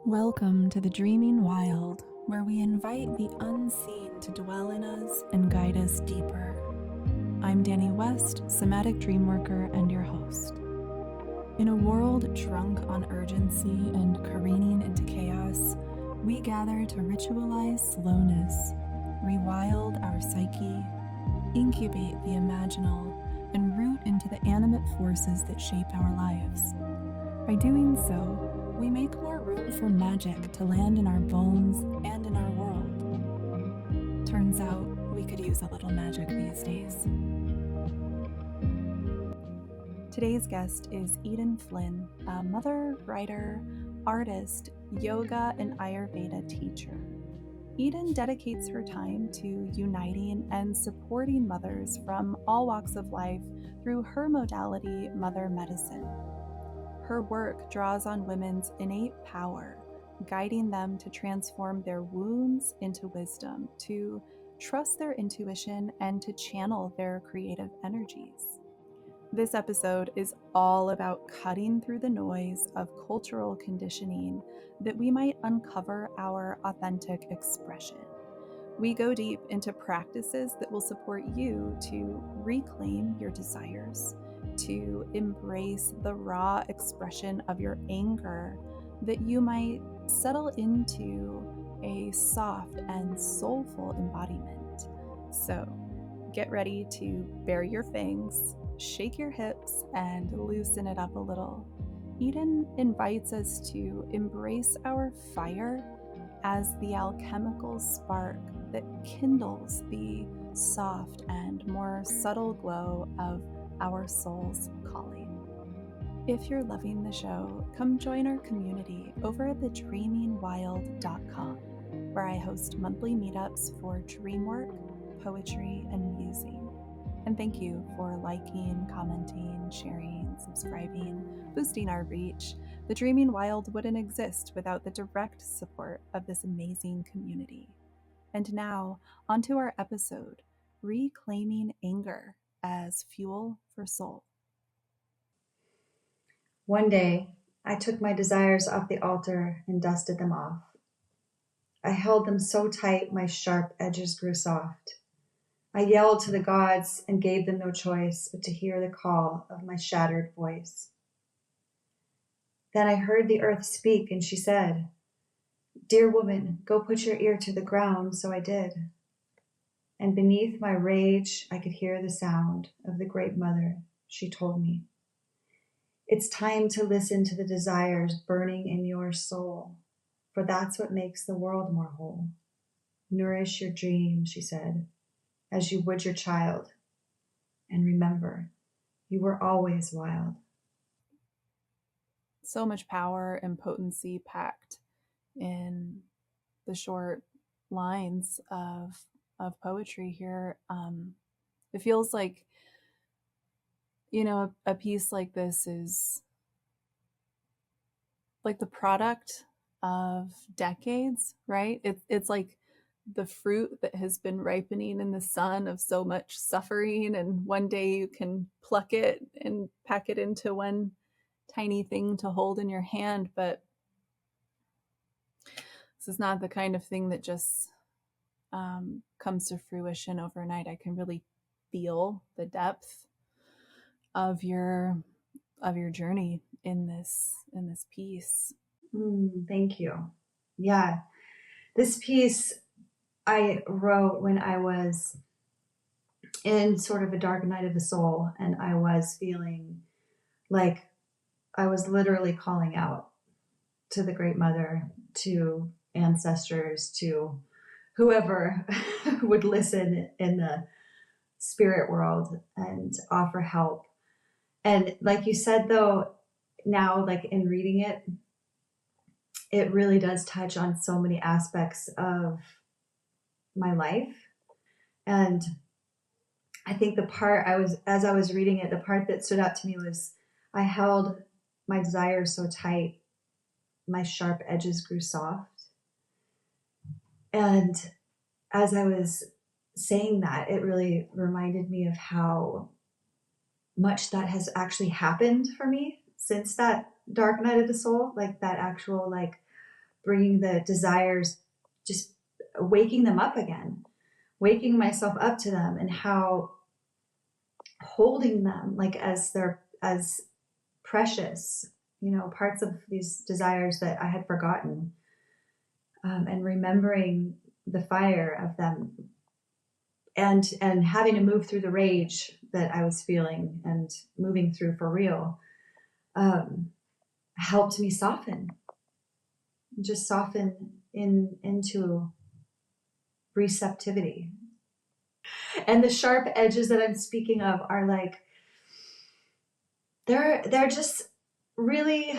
Welcome to the Dreaming Wild, where we invite the unseen to dwell in us and guide us deeper. I'm Dani West, somatic dreamworker and your host. In a world drunk on urgency and careening into chaos, we gather to ritualize slowness, rewild our psyche, incubate the imaginal, and root into the animate forces that shape our lives. By doing so, we make more room for magic to land in our bones and in our world. Turns out we could use a little magic these days. Today's guest is Eden Flynn, a mother, writer, artist, yoga, and Ayurveda teacher. Eden dedicates her time to uniting and supporting mothers from all walks of life through her modality, mother medicine. Her work draws on women's innate power, guiding them to transform their wounds into wisdom, to trust their intuition, and to channel their creative energies. This episode is all about cutting through the noise of cultural conditioning that we might uncover our authentic expression. We go deep into practices that will support you to reclaim your desires, to embrace the raw expression of your anger, that you might settle into a soft and soulful embodiment. So get ready to bare your fangs, shake your hips, and loosen it up a little. Eden invites us to embrace our fire as the alchemical spark that kindles the soft and more subtle glow of our soul's calling. If you're loving the show, come join our community over at thedreamingwild.com, where I host monthly meetups for dream work, poetry, and musing. And thank you for liking, commenting, sharing, subscribing, boosting our reach. The Dreaming Wild wouldn't exist without the direct support of this amazing community. And now, onto our episode, Reclaiming Anger as Fuel for Soul. One day, I took my desires off the altar and dusted them off. I held them so tight my sharp edges grew soft. I yelled to the gods and gave them no choice but to hear the call of my shattered voice. Then I heard the earth speak, and she said, "Dear woman, go put your ear to the ground," so I did. And beneath my rage, I could hear the sound of the great mother. She told me, "It's time to listen to the desires burning in your soul, for that's what makes the world more whole. Nourish your dream," she said, "as you would your child. And remember, you were always wild." So much power and potency packed in the short lines of poetry here. It feels like, a piece like this is like the product of decades, right? It's like the fruit that has been ripening in the sun of so much suffering, and one day you can pluck it and pack it into one tiny thing to hold in your hand. But this is not the kind of thing that just comes to fruition overnight. I can really feel the depth of your journey in this piece. Thank you. Yeah, this piece I wrote when I was in sort of a dark night of the soul, and I was feeling like I was literally calling out to the Great Mother, to ancestors, to whoever would listen in the spirit world and offer help. And like you said, though, now, like in reading it, it really does touch on so many aspects of my life. And I think the part as I was reading it, the part that stood out to me was I held my desires so tight, my sharp edges grew soft. And as I was saying that, it really reminded me of how much that has actually happened for me since that dark night of the soul, like that actual bringing the desires, just waking them up again, waking myself up to them, and how holding them like as precious, parts of these desires that I had forgotten, and remembering the fire of them, and having to move through the rage that I was feeling and moving through for real, helped me just soften into receptivity. And the sharp edges that I'm speaking of are like, they're just really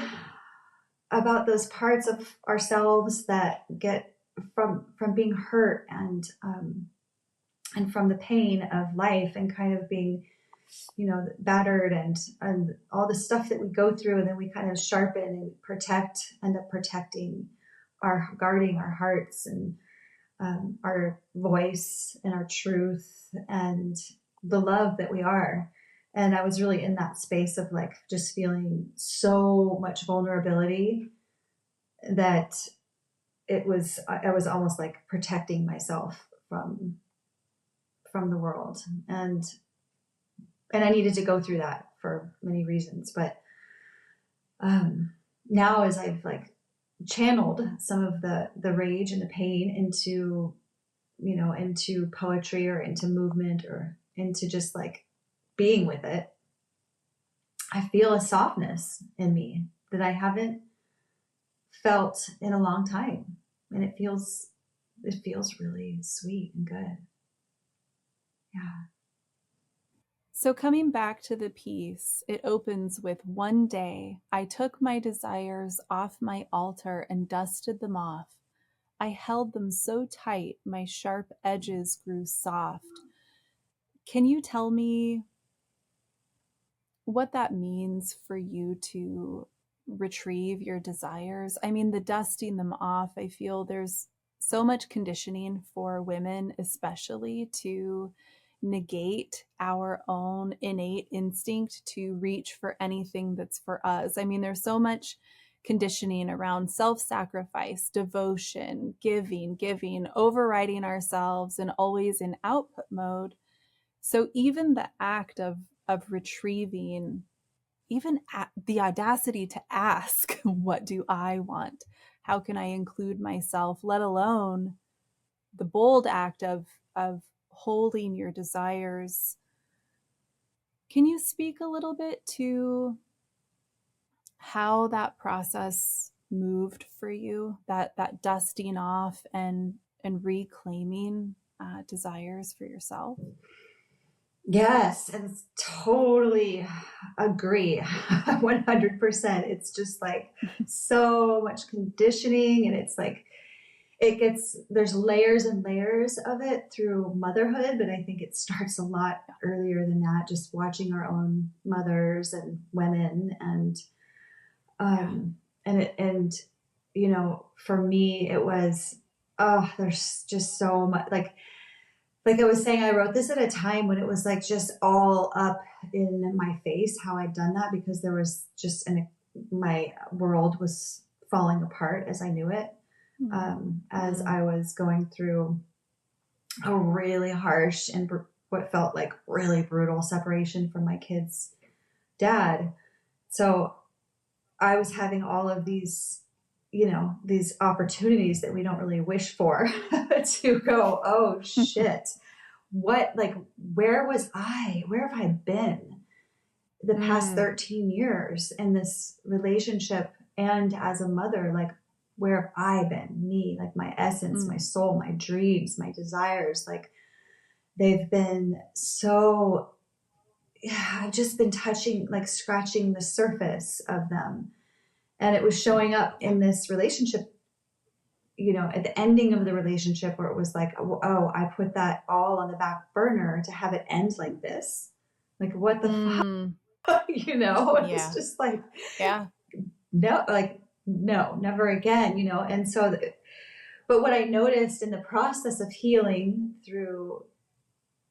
about those parts of ourselves that get from being hurt, and from the pain of life, and kind of being, battered, and all the stuff that we go through, and then we kind of sharpen and end up protecting guarding our hearts, and our voice, and our truth, and the love that we are. And I was really in that space of like just feeling so much vulnerability that I was almost like protecting myself from the world. And I needed to go through that for many reasons. But now, as I've like channeled some of the rage and the pain into poetry, or into movement, or into just like being with it, I feel a softness in me that I haven't felt in a long time. And it feels really sweet and good. Yeah. So, coming back to the piece, it opens with, "One day I took my desires off my altar and dusted them off. I held them so tight, my sharp edges grew soft." Can you tell me what that means for you to retrieve your desires? I mean, the dusting them off, I feel there's so much conditioning for women, especially, to negate our own innate instinct to reach for anything that's for us. I mean, there's so much conditioning around self-sacrifice, devotion, giving, overriding ourselves, and always in output mode. So even the act of retrieving, even the audacity to ask, what do I want? How can I include myself? Let alone the bold act of holding your desires. Can you speak a little bit to how that process moved for you? That dusting off and reclaiming desires for yourself? Yes, and totally agree. 100%. It's just like so much conditioning, and it's like there's layers and layers of it through motherhood, but I think it starts a lot earlier than that, just watching our own mothers and women, and for me it was, there's just so much, like I was saying, I wrote this at a time when it was like just all up in my face how I'd done that, because there was just my world was falling apart as I knew it, as I was going through a really harsh and what felt like really brutal separation from my kid's dad. So I was having all of these, these opportunities that we don't really wish for to go, oh shit, where was I? Where have I been the past 13 years in this relationship and as a mother? Like, where have I been? Me, like my essence, my soul, my dreams, my desires, like they've been so, I've just been touching, like scratching the surface of them. And it was showing up in this relationship, at the ending of the relationship, where it was like, oh, I put that all on the back burner to have it end like this. Like, what the fuck? It's just like, no, like, no, never again, And so, but what I noticed in the process of healing through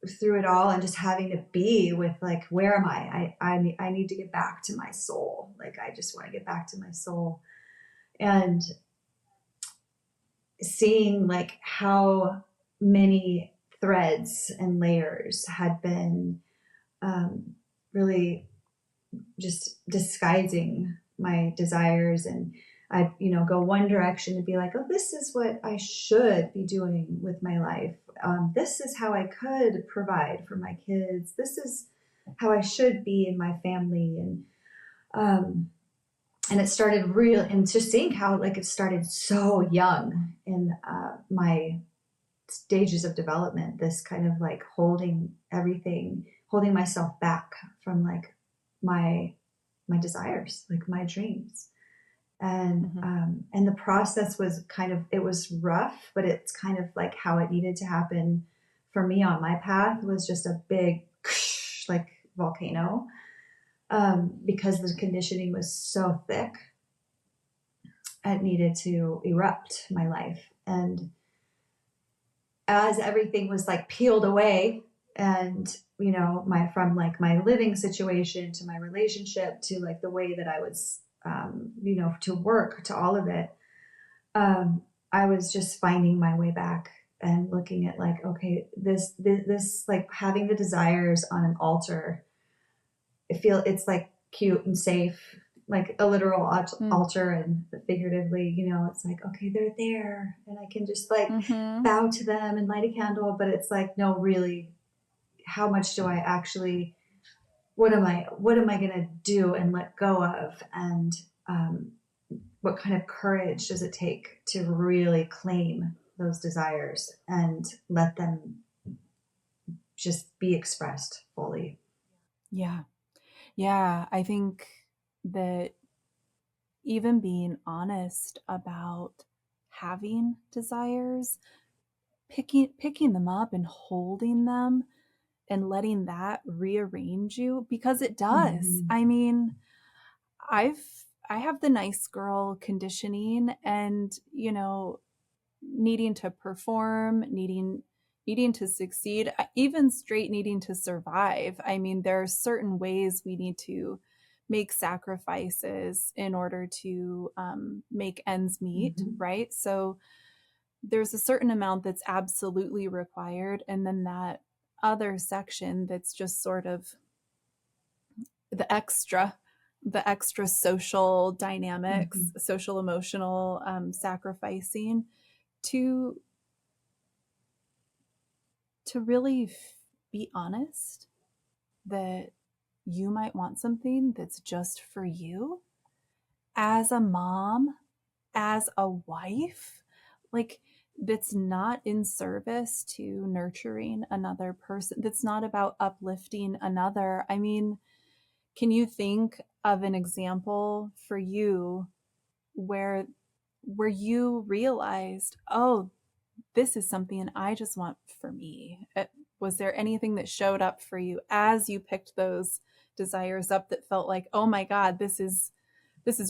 it all, and just having to be with like, where am I need to get back to my soul. Like, I just want to get back to my soul. And seeing like how many threads and layers had been really just disguising my desires. And I'd, go one direction to be like, oh, this is what I should be doing with my life. This is how I could provide for my kids. This is how I should be in my family. And it started real, and just seeing how like it started so young in my stages of development, this kind of like holding everything, holding myself back from like my desires, like my dreams. And the process was kind of, it was rough, but it's kind of like how it needed to happen for me on my path. Was just a big like volcano, because the conditioning was so thick. It needed to erupt my life. And as everything was like peeled away, and from like my living situation to my relationship to like the way that I was to work, to all of it, I was just finding my way back and looking at like, okay, this like having the desires on an altar, it's like cute and safe, like a literal altar, and figuratively, it's like, okay, they're there and I can just like bow to them and light a candle. But it's like, no, really, how much do I actually, what am I going to do and let go of? And what kind of courage does it take to really claim those desires and let them just be expressed fully? Yeah. Yeah. I think that even being honest about having desires, picking them up and holding them and letting that rearrange you, because it does. Mm-hmm. I mean, I've I have the nice girl conditioning, and needing to perform, needing to succeed, even straight needing to survive. I mean, there are certain ways we need to make sacrifices in order to make ends meet, right? So there's a certain amount that's absolutely required, and then that other section that's just sort of the extra social dynamics, social emotional sacrificing to really be honest that you might want something that's just for you as a mom, as a wife, like that's not in service to nurturing another person, that's not about uplifting another. I mean, can you think of an example for you where you realized, oh, this is something I just want for me? Was there anything that showed up for you as you picked those desires up that felt like, oh my God, this is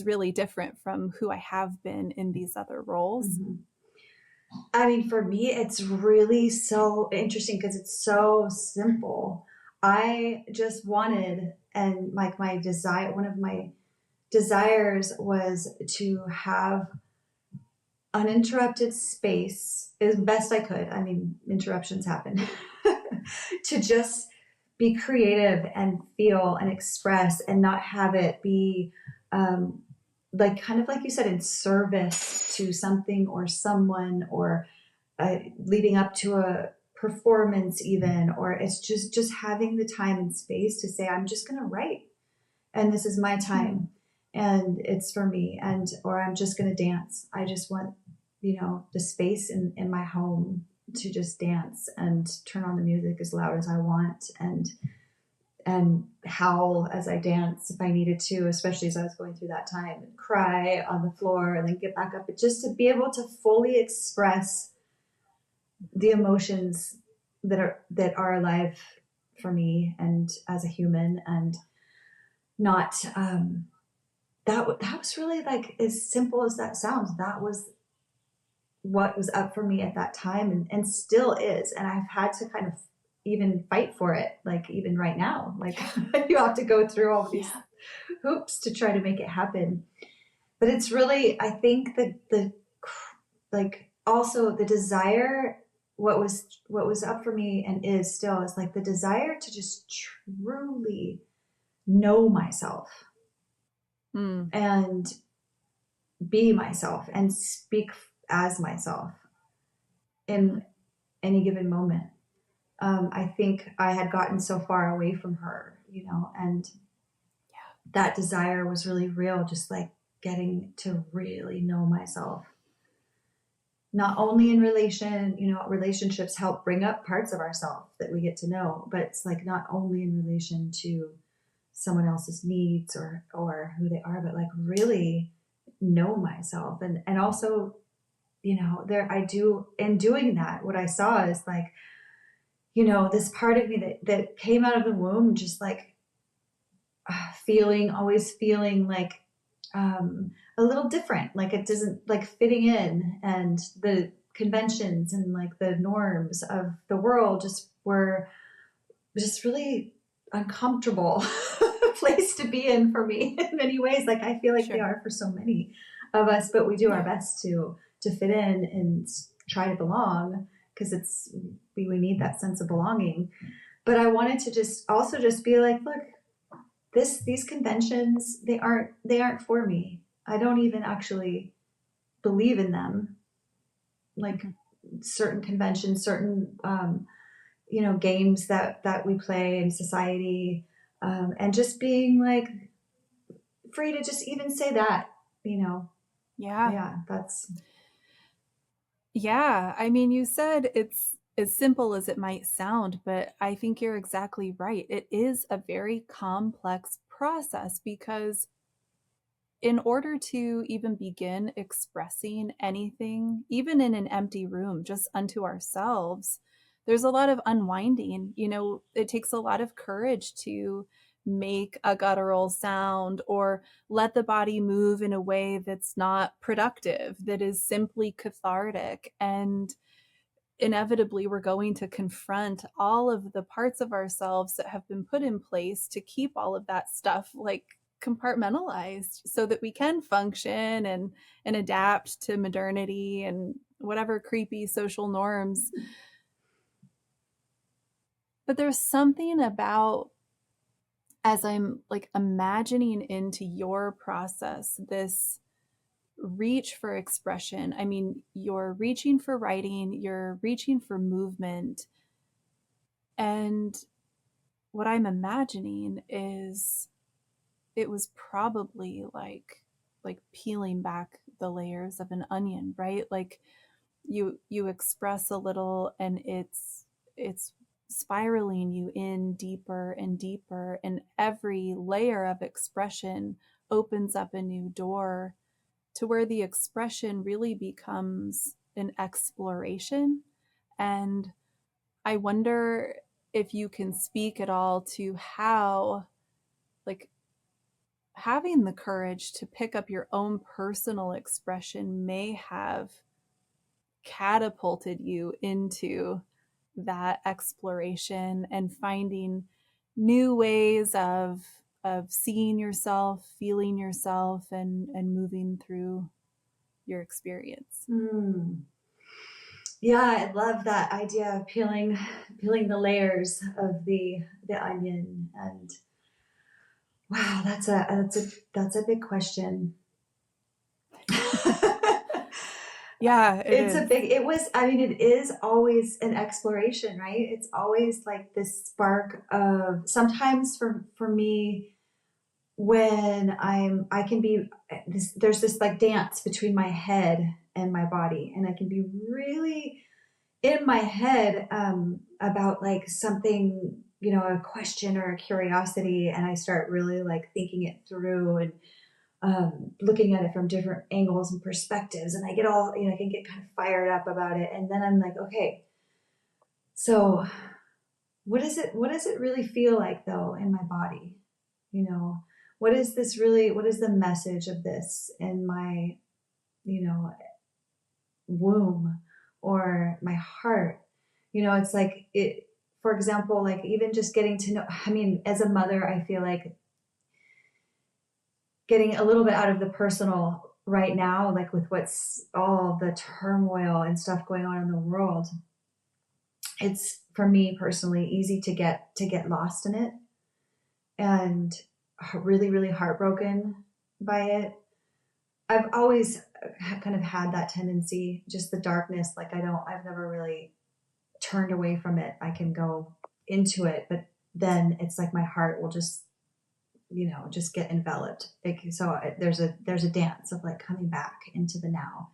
really different from who I have been in these other roles? I mean, for me, it's really so interesting because it's so simple. I just wanted, and like my desire, one of my desires was to have uninterrupted space as best I could. I mean, interruptions happen. To just be creative and feel and express and not have it be like kind of like you said, in service to something or someone, or leading up to a performance even, or it's just having the time and space to say, I'm just going to write, and this is my time, and it's for me, and or I'm just going to dance. I just want the space in my home to just dance and turn on the music as loud as I want, and howl as I dance if I needed to, especially as I was going through that time, and cry on the floor and then get back up. But just to be able to fully express the emotions that are alive for me and as a human, and not that was really, like, as simple as that sounds, that was what was up for me at that time, and still is. And I've had to kind of even fight for it, like even right now, like you have to go through all these hoops to try to make it happen. But it's really, I think that the like also the desire, what was up for me and is still, is like the desire to just truly know myself Mm. and be myself and speak as myself Mm-hmm. in any given moment. I think I had gotten so far away from her, and that desire was really real, just like getting to really know myself. Not only in relationships help bring up parts of ourselves that we get to know, but it's like not only in relation to someone else's needs or who they are, but like really know myself. And also, there I do, in doing that, what I saw is like, this part of me that came out of the womb, just like always feeling like a little different, like it doesn't, like fitting in, and the conventions and like the norms of the world just were just really uncomfortable place to be in for me in many ways. Like I feel like they Sure. are for so many of us, but we do our Yeah. best to fit in and try to belong, because we need that sense of belonging. But I wanted to just be like, look, these conventions, they aren't for me. I don't even actually believe in them. Like Mm-hmm. certain conventions, certain games that we play in society, and just being like free to just even say that, you know. Yeah. Yeah, that's. Yeah. I mean, you said it's as simple as it might sound, but I think you're exactly right. It is a very complex process because in order to even begin expressing anything, even in an empty room, just unto ourselves, there's a lot of unwinding. It takes a lot of courage to make a guttural sound or let the body move in a way that's not productive, that is simply cathartic. And inevitably, we're going to confront all of the parts of ourselves that have been put in place to keep all of that stuff like compartmentalized so that we can function and adapt to modernity and whatever creepy social norms. But there's something about, as I'm like imagining into your process, this reach for expression. I mean, you're reaching for writing, you're reaching for movement. And what I'm imagining is it was probably like peeling back the layers of an onion, right? Like you express a little and it's spiraling you in deeper and deeper, and every layer of expression opens up a new door to where the expression really becomes an exploration. And I wonder if you can speak at all to how, like, having the courage to pick up your own personal expression may have catapulted you into that exploration and finding new ways of seeing yourself, feeling yourself, and moving through your experience. Yeah, I love that idea of peeling the layers of the onion. And wow, that's a big question. Yeah, it It's a is. big, it was, I mean, it is always an exploration, right? It's always like this spark of, sometimes for me, when I can be there's this like dance between my head and my body, and I can be really in my head, about like something, a question or a curiosity, and I start really like thinking it through and looking at it from different angles and perspectives, and I get all, I can get kind of fired up about it, and then I'm like, okay, so what does it really feel like though in my body? you know what is the message of this in my, you know womb, or my heart? It's like it, for example, like even just getting to know, I mean, as a mother, I feel like getting a little bit out of the personal, right now, like with what's all the turmoil and stuff going on in the world, it's for me personally easy to get lost in it and really, really heartbroken by it. I've always kind of had that tendency, just the darkness. Like I've never really turned away from it. I can go into it, but then it's like my heart will just, just get enveloped. Like, so there's a dance of like coming back into the now.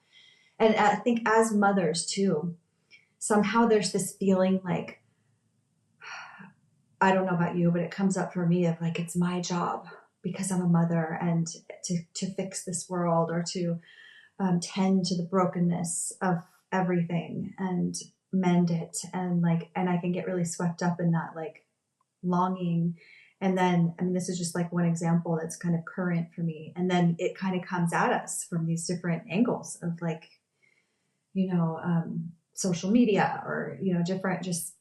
And I think as mothers too, somehow there's this feeling like, I don't know about you, but it comes up for me of like, it's my job because I'm a mother and to fix this world or to tend to the brokenness of everything and mend it. And like, and I can get really swept up in that like longing. And then, I mean, this is just like one example that's kind of current for me. And then it kind of comes at us from these different angles of like, social media or, different, just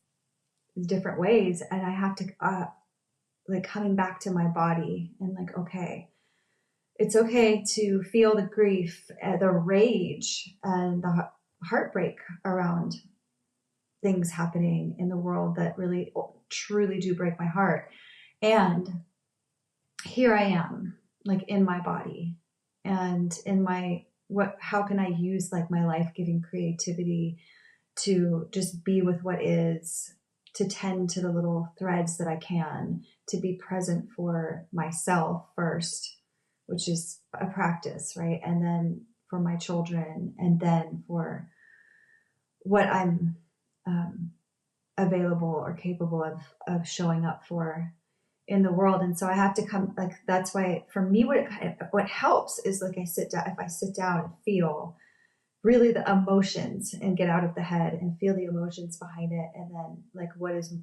different ways. And I have to, like coming back to my body and like, okay, it's okay to feel the grief, the rage, and the heartbreak around things happening in the world that really truly do break my heart. And here I am, like in my body and in my, how can I use like my life-giving creativity to just be with what is, to tend to the little threads that I can, to be present for myself first, which is a practice, right? And then for my children, and then for what I'm available or capable of showing up for in the world. And so I have to come, like, that's why for me, what helps is like if I sit down and feel really the emotions and get out of the head and feel the emotions behind it. And then like, what is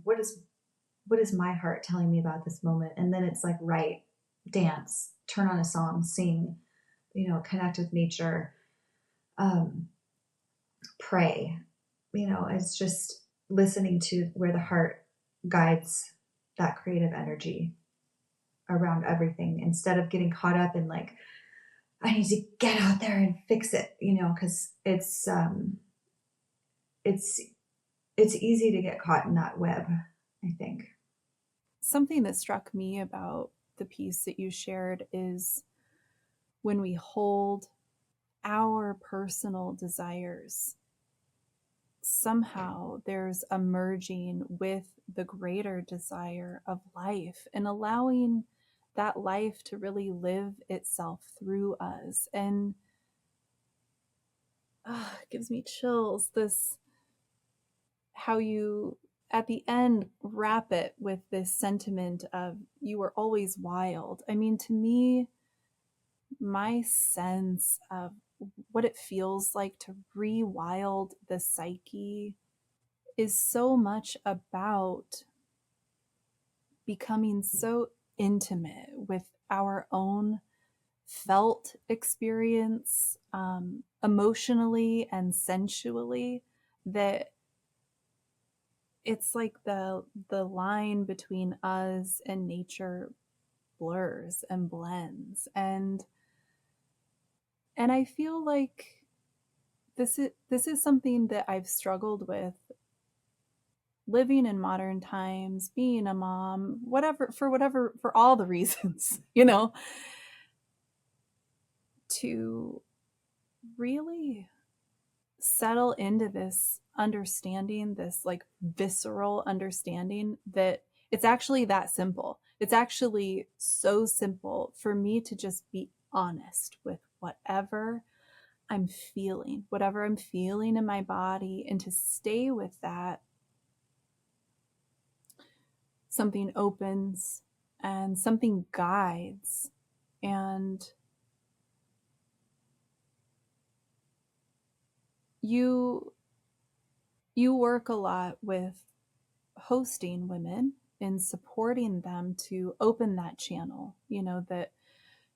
my heart telling me about this moment? And then it's like, write, dance, turn on a song, sing, connect with nature, pray, it's just listening to where the heart guides that creative energy around everything instead of getting caught up in like, I need to get out there and fix it, because it's easy to get caught in that web, I think. Something that struck me about the piece that you shared is when we hold our personal desires, somehow there's a merging with the greater desire of life and allowing that life to really live itself through us. And it gives me chills, this, how you at the end wrap it with this sentiment of you were always wild. I mean, to me, my sense of what it feels like to rewild the psyche is so much about becoming so intimate with our own felt experience, emotionally and sensually, that it's like the line between us and nature blurs and blends. And I feel like this is something that I've struggled with living in modern times, being a mom, for all the reasons, to really settle into this understanding, this like visceral understanding that it's actually that simple. It's actually so simple for me to just be honest with whatever I'm feeling in my body, and to stay with that. Something opens and something guides. And you work a lot with hosting women and supporting them to open that channel, that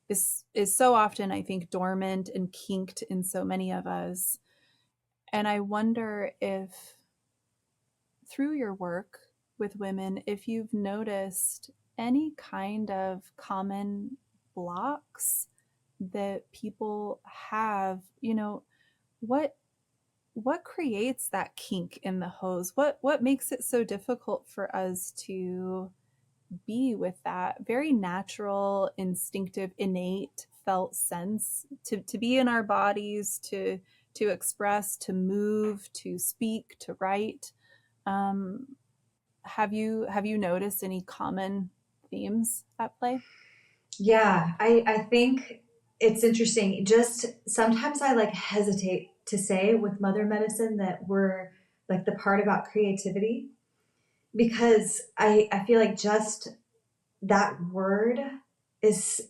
is so often, I think, dormant and kinked in so many of us. And I wonder if through your work with women, if you've noticed any kind of common blocks that people have, what what creates that kink in the hose? What makes it so difficult for us to be with that very natural, instinctive, innate felt sense to be in our bodies, to express, to move, to speak, to write? Um, have you noticed any common themes at play? Yeah, I think it's interesting. Just sometimes I like hesitate to say with mother medicine that we're like the part about creativity, because I feel like just that word is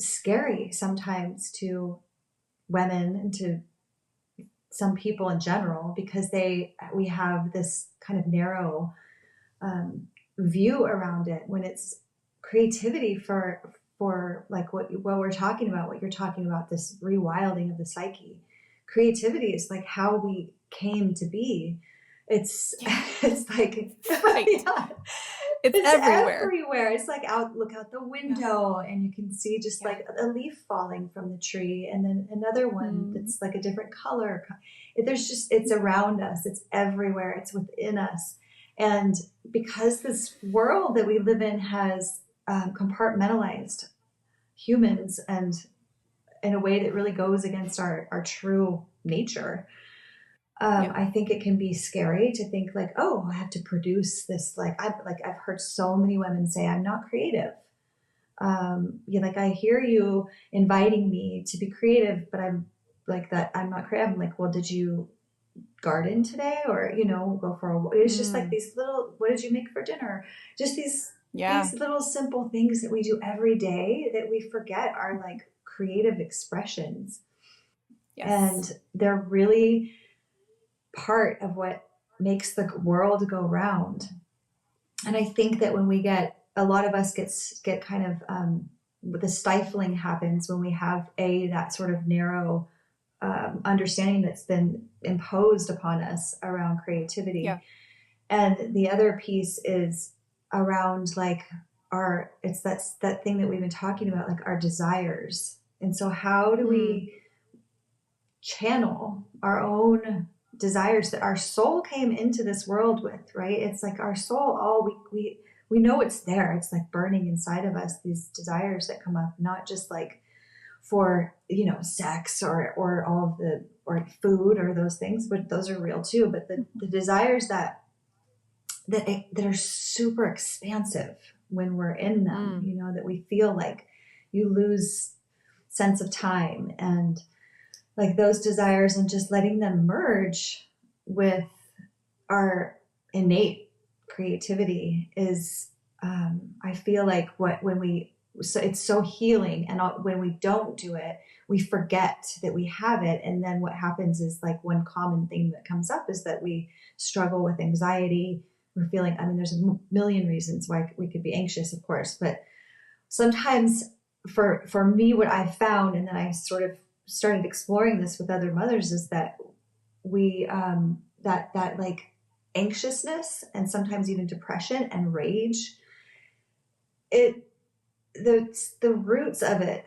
scary sometimes to women and to some people in general, because we have this kind of narrow um, view around it, when it's creativity for like what we're talking about, what you're talking about, this rewilding of the psyche. Creativity is like how we came to be. It's Yeah. it's like Right. yeah, It's it's everywhere. everywhere. It's like look out the Yeah. window and you can see just Yeah. like a leaf falling from the tree, and then another one Mm. that's like a different color. There's just, it's around us, it's everywhere, it's within us. And because this world that we live in has compartmentalized humans, and in a way that really goes against our true nature, Yeah. I think it can be scary to think like, oh, I have to produce this. I've heard so many women say, I'm not creative. Like I hear you inviting me to be creative, but I'm like that. I'm not creative. I'm like, well, did you garden today, or go for a walk? It's just like Mm. these little, what did you make for dinner? Just Yeah. these little simple things that we do every day that we forget are like creative expressions, Yes. and they're really part of what makes the world go round. And I think that when we get, a lot of us get kind of the stifling happens when we have that sort of narrow understanding that's been imposed upon us around Yeah. creativity. And the other piece is around like it's that thing that we've been talking about, like our desires. And so how do Mm. we channel our own desires that our soul came into this world with, right? It's like our soul, all we know it's there. It's like burning inside of us, these desires that come up, not just like for sex or all of the, or food or those things, but those are real too. But the desires that are super expansive when we're in them, Mm. that we feel like you lose sense of time, and like those desires, and just letting them merge with our innate creativity is, I feel like what when we so it's so healing, and when we don't do it, we forget that we have it. And then what happens is, like, one common thing that comes up is that we struggle with anxiety. We're feeling, I mean, there's a million reasons why we could be anxious, of course, but sometimes for me, what I've found, and then I sort of started exploring this with other mothers, is that we that like anxiousness, and sometimes even depression and rage, it the roots of it,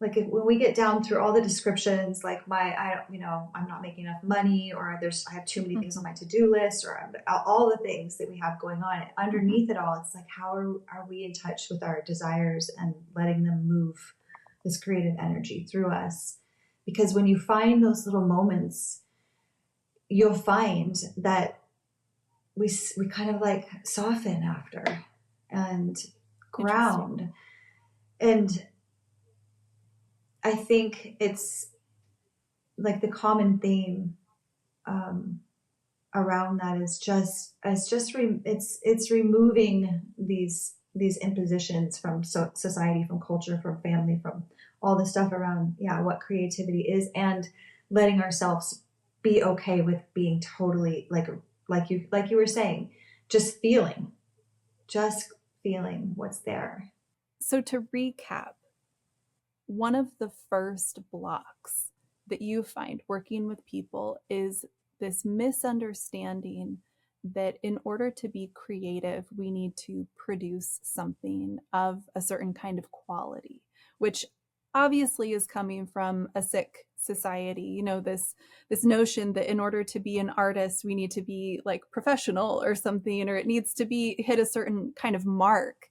like when we get down through all the descriptions, like I'm not making enough money, or I have too many things on Mm-hmm. my to-do list, or all the things that we have going on Mm-hmm. underneath it all, it's like, how are we in touch with our desires and letting them move this creative energy through us? Because when you find those little moments, you'll find that we kind of like soften after, and Interesting. ground. And I think it's like the common theme um, around that is it's removing these impositions from society, from culture, from family, from all the stuff around, yeah, what creativity is, and letting ourselves be okay with being totally like you were saying, just feeling what's there. So, to recap, one of the first blocks that you find working with people is this misunderstanding that in order to be creative, we need to produce something of a certain kind of quality, which obviously is coming from a sick society. You know, this notion that in order to be an artist, we need to be like professional or something, or it needs to be hit a certain kind of mark,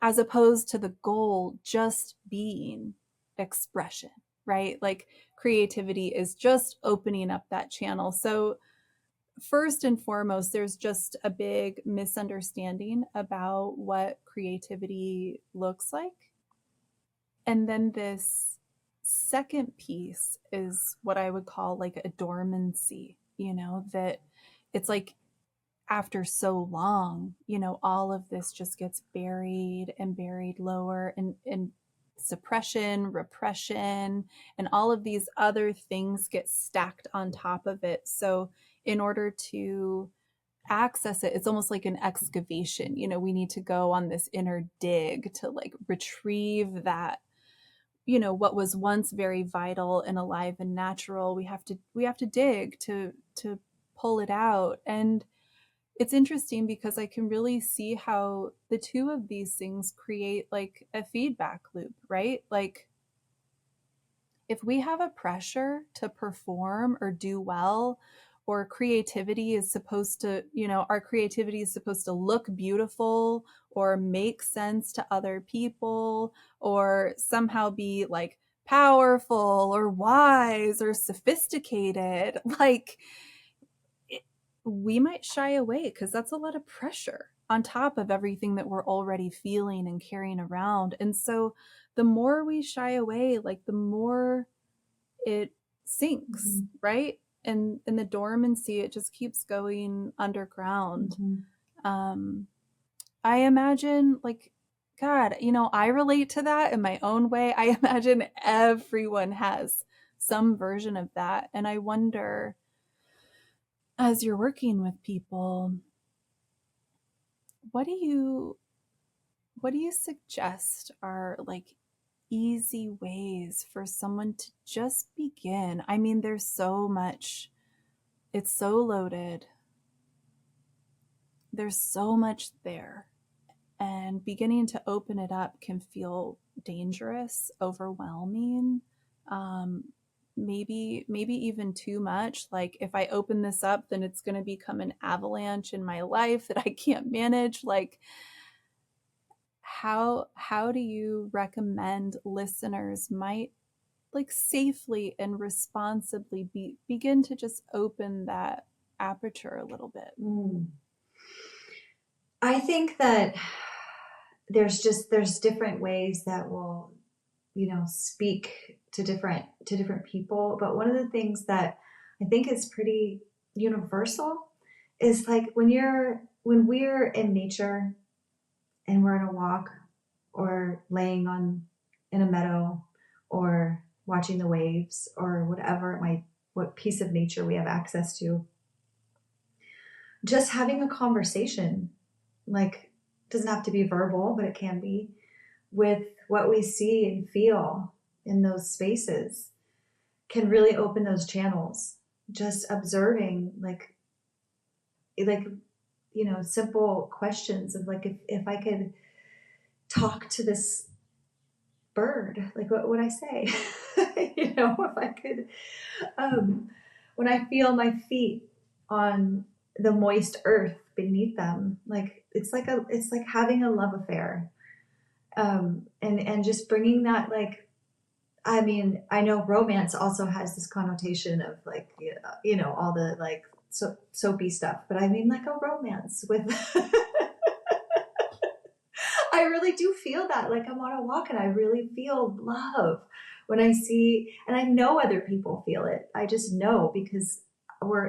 as opposed to the goal just being expression, right? Like creativity is just opening up that channel. So first and foremost, there's just a big misunderstanding about what creativity looks like. And then this second piece is what I would call like a dormancy, you know, that it's like after so long, you know, all of this just gets buried and buried lower, and suppression, repression, and all of these other things get stacked on top of it. So in order to access it, it's almost like an excavation. You know, we need to go on this inner dig to like retrieve that, you know, what was once very vital and alive and natural. We have to dig to pull it out. And it's interesting because I can really see how the two of these things create like a feedback loop, right? Like if we have a pressure to perform or do well, or creativity is supposed to, you know, our creativity is supposed to look beautiful or make sense to other people or somehow be like powerful or wise or sophisticated, like we might shy away because that's a lot of pressure on top of everything that we're already feeling and carrying around. And so the more we shy away, like the more it sinks, right? And in the dormancy, it just keeps going underground. I imagine, like, God, you know, I relate to that in my own way. I imagine everyone has some version of that. And I wonder, as you're working with people, what do you suggest are like easy ways for someone to just begin? I mean, there's so much, it's so loaded, there's so much there, and beginning to open it up can feel dangerous, overwhelming, um, maybe even too much. Like if I open this up, then it's going to become an avalanche in my life that I can't manage. Like how do you recommend listeners might like safely and responsibly begin to just open that aperture a little bit? I think that there's different ways that will, you know, speak to different people. But one of the things that I think is pretty universal is like when we're in nature and we're on a walk or laying on in a meadow or watching the waves or whatever what piece of nature we have access to, just having a conversation, like doesn't have to be verbal, but it can be, with what we see and feel in those spaces can really open those channels. Just observing, like you know, simple questions of like, if I could talk to this bird, like what would I say? You know, if I could, when I feel my feet on the moist earth beneath them, like it's like having a love affair, and just bringing that, like, I mean, I know romance also has this connotation of like, you know, all the like soapy stuff, but I mean like a romance with. I really do feel that, like I'm on a walk and I really feel love when I see, and I know other people feel it. I just know because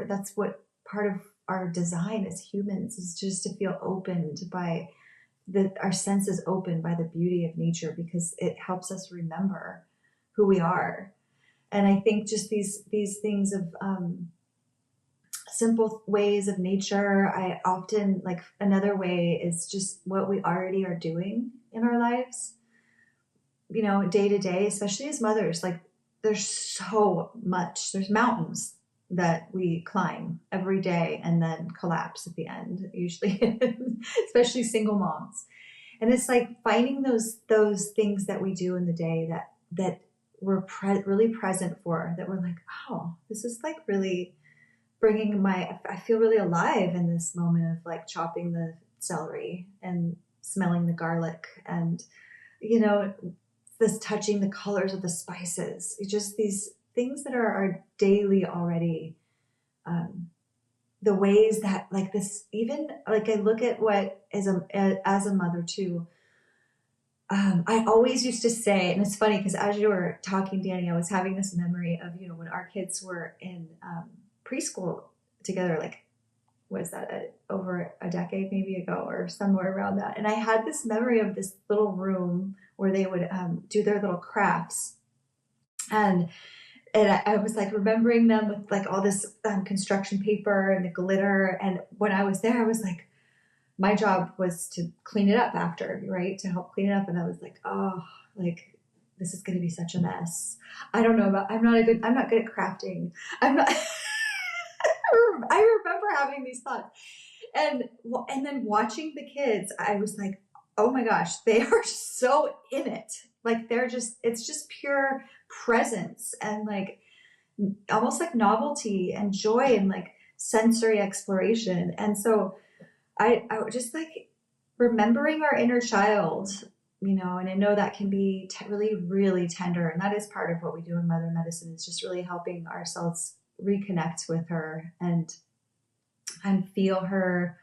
that's what part of our design as humans is, just to feel opened by our senses opened by the beauty of nature, because it helps us remember who we are. And I think just these things of simple ways of nature. I often, like, another way is just what we already are doing in our lives, you know, day to day, especially as mothers. Like there's so much, there's mountains that we climb every day and then collapse at the end, usually, especially single moms. And it's like finding those things that we do in the day that we're really present for, that we're like, oh, this is like really bringing I feel really alive in this moment of like chopping the celery and smelling the garlic, and this touching the colors of the spices. It's just these things that are our daily already, um, the ways that like this, even like I look at what as a mother too. I always used to say, and it's funny because as you were talking, Dani, I was having this memory of, when our kids were in preschool together, like, was that over a decade maybe ago or somewhere around that. And I had this memory of this little room where they would do their little crafts. And I was like remembering them with like all this construction paper and the glitter. And when I was there, I was like, my job was to clean it up after, right? To help clean it up. And I was like, oh, like this is going to be such a mess. I don't know I'm not good at crafting. I'm not, I remember having these thoughts. And then watching the kids, I was like, oh my gosh, they are so in it. Like it's just pure presence and like almost like novelty and joy and like sensory exploration. And so I would just like remembering our inner child, and I know that can be really, really tender. And that is part of what we do in mother medicine. It's just really helping ourselves reconnect with her and feel her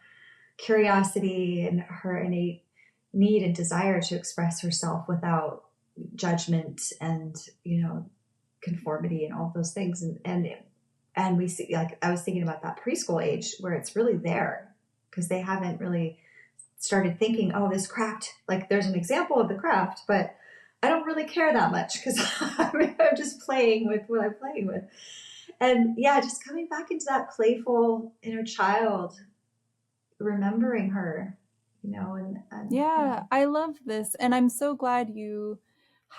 curiosity and her innate need and desire to express herself without judgment and, conformity and all those things. And we see, like, I was thinking about that preschool age where it's really there because they haven't really started thinking, oh, this craft, like there's an example of the craft, but I don't really care that much because I'm just playing with what I'm playing with. And yeah, just coming back into that playful inner child, remembering her, Yeah, I love this. And I'm so glad you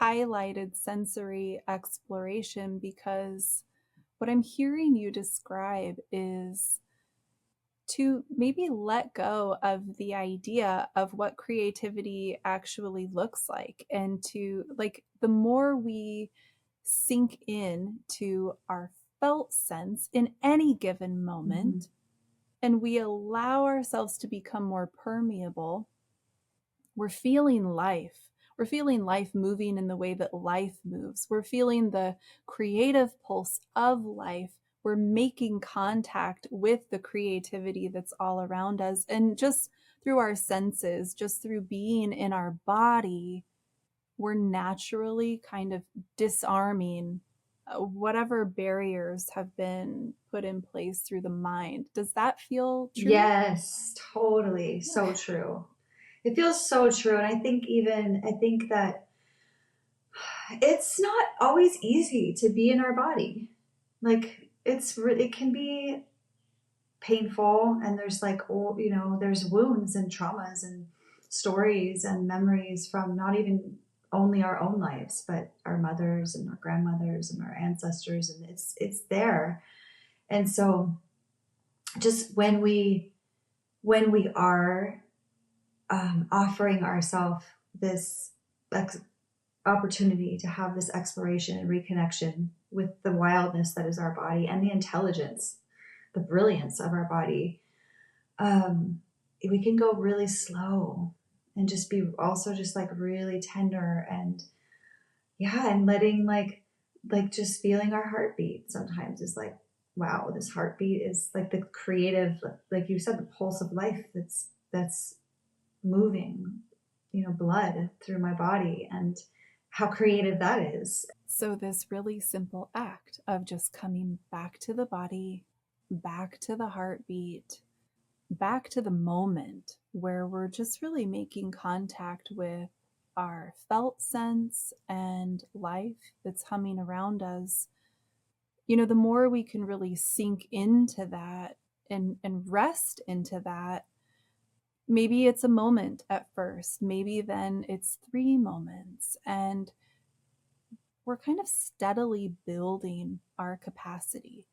highlighted sensory exploration, because what I'm hearing you describe is to maybe let go of the idea of what creativity actually looks like, and to like the more we sink in to our felt sense in any given moment, mm-hmm. and we allow ourselves to become more permeable, we're feeling life. We're feeling life moving in the way that life moves. We're feeling the creative pulse of life. We're making contact with the creativity that's all around us. And just through our senses, just through being in our body, we're naturally kind of disarming whatever barriers have been put in place through the mind. Does that feel true? Yes, totally. So true. It feels so true. And I think that it's not always easy to be in our body. Like it can be painful, and there's like, oh, there's wounds and traumas and stories and memories from not even only our own lives, but our mothers and our grandmothers and our ancestors. And it's there. And so just when we are offering ourselves this opportunity to have this exploration and reconnection with the wildness that is our body and the intelligence, the brilliance of our body, we can go really slow and just be also just like really tender and and letting like just feeling our heartbeat sometimes is like, wow, this heartbeat is like the creative, like you said, the pulse of life that's moving, blood through my body, and how creative that is. So, this really simple act of just coming back to the body, back to the heartbeat, back to the moment where we're just really making contact with our felt sense and life that's humming around us, the more we can really sink into that and rest into that. Maybe it's a moment at first, maybe then it's 3 moments, and we're kind of steadily building our capacity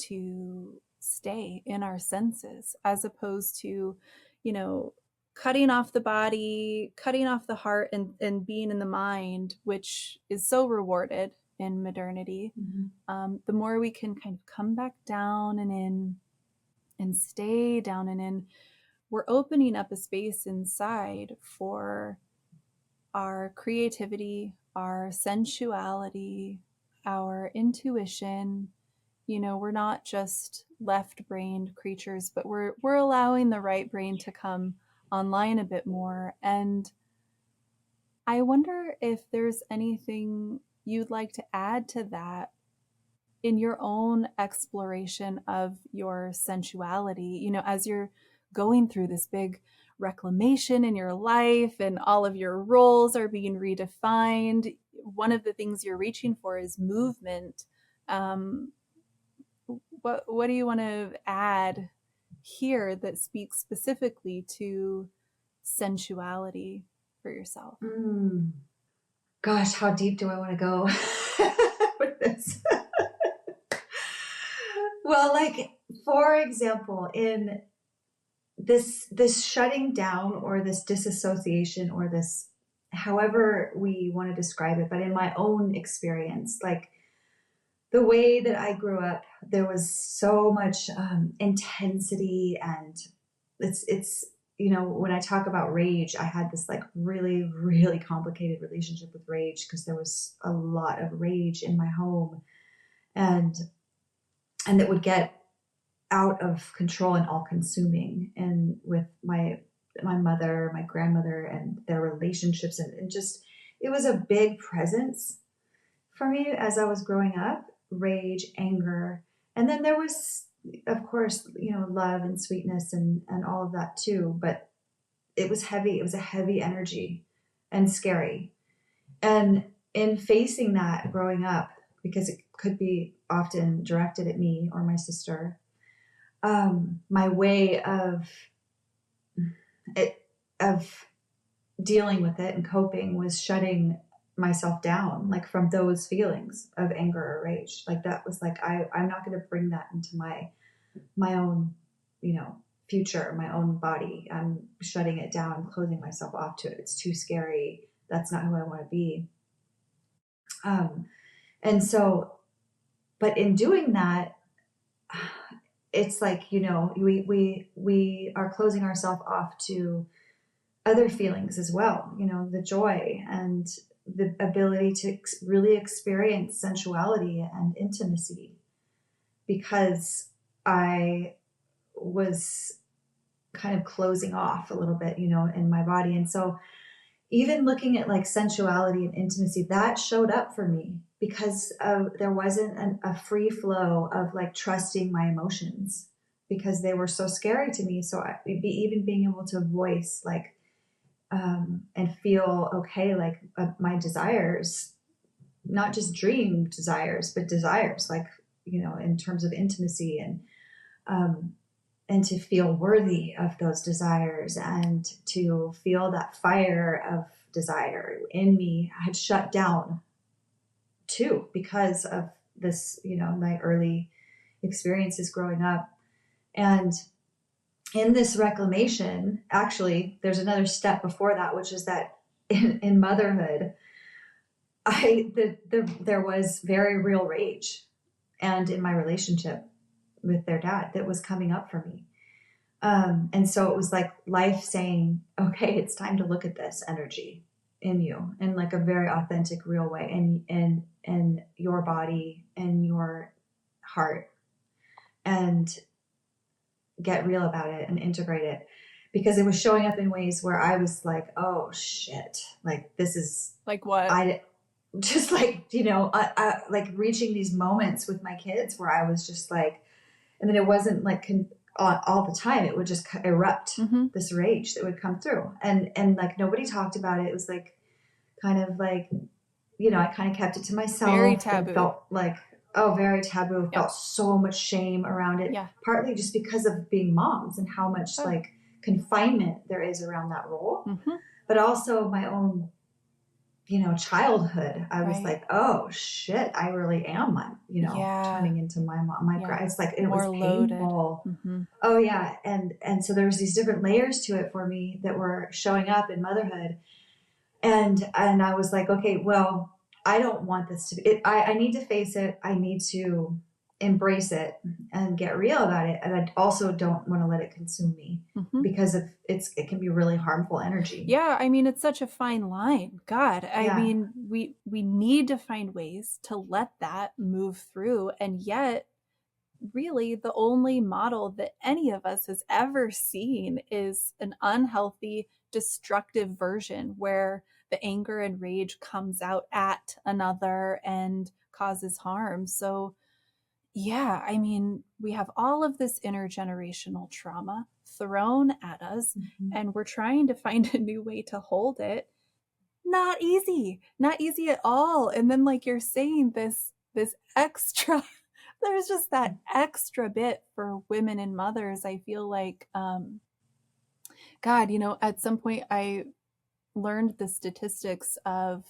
to stay in our senses, as opposed to, you know, cutting off the body, cutting off the heart, and being in the mind, which is so rewarded in modernity, the more we can kind of come back down and in and stay down and in, we're opening up a space inside for our creativity, our sensuality, our intuition. You know, we're not just left-brained creatures, but we're allowing the right brain to come online a bit more. And I wonder if there's anything you'd like to add to that in your own exploration of your sensuality, you know, as you're going through this big reclamation in your life and all of your roles are being redefined. One of the things you're reaching for is movement. Um, what do you want to add here that speaks specifically to sensuality for yourself? Gosh, how deep do I want to go with this? Well, like, for example, in this shutting down or this disassociation or this, however we want to describe it, but in my own experience, like the way that I grew up, there was so much intensity, and it's you know, when I talk about rage, I had this like really, really complicated relationship with rage because there was a lot of rage in my home, and that would get out of control and all consuming, and with my mother, my grandmother, and their relationships, and just, it was a big presence for me as I was growing up. Rage, anger, and then there was, of course, you know, love and sweetness and all of that too, but it was heavy. It was a heavy energy and scary. And in facing that growing up, because it could be often directed at me or my sister, my way of dealing with it and coping was shutting myself down, like from those feelings of anger or rage. Like that was like, I'm not going to bring that into my own, you know, future, my own body. I'm shutting it down, closing myself off to it. It's too scary. That's not who I want to be. And so, but in doing that, it's like, you know, we are closing ourselves off to other feelings as well, you know, the joy and the ability to really experience sensuality and intimacy, because I was kind of closing off a little bit, you know, in my body. And so even looking at like sensuality and intimacy, that showed up for me because there wasn't a free flow of like trusting my emotions because they were so scary to me. So even being able to voice like, and feel okay, like my desires, not just dream desires, but desires, like, you know, in terms of intimacy, and to feel worthy of those desires, and to feel that fire of desire in me had shut down too because of this, you know, my early experiences growing up. And in this reclamation, actually, there's another step before that, which is that in motherhood, there was very real rage, and in my relationship with their dad, that was coming up for me. And so it was like life saying, okay, it's time to look at this energy in you in like a very authentic, real way, and your body and your heart, and get real about it and integrate it, because it was showing up in ways where I was like, oh shit, like this is like what? I just like, you know, I like reaching these moments with my kids where I was just like, and then it wasn't like all the time, it would just erupt, this rage that would come through, and like nobody talked about it. It was like kind of like, you know, I kind of kept it to myself. Very taboo. And felt like, oh, very taboo. Yeah. Felt so much shame around it. Yeah. Partly just because of being moms and how much like confinement there is around that role, but also my own childhood, I was Right. like, oh shit, I really am, Yeah. turning into my mom. Yeah. It's like, it was More loaded. painful. Mm-hmm. Oh yeah. And so there's these different layers to it for me that were showing up in motherhood. And I was like, okay, well, I don't want this to be, I need to face it. I need to embrace it and get real about it. And I also don't want to let it consume me Mm-hmm. because it can be really harmful energy. Yeah, I mean, it's such a fine line. God, I Yeah. mean, we need to find ways to let that move through, and yet really the only model that any of us has ever seen is an unhealthy, destructive version where the anger and rage comes out at another and causes harm. So yeah, I mean, we have all of this intergenerational trauma thrown at us, Mm-hmm. and we're trying to find a new way to hold it. Not easy at all. And then, like you're saying, this extra, there's just that extra bit for women and mothers. I feel like, God, at some point I learned the statistics of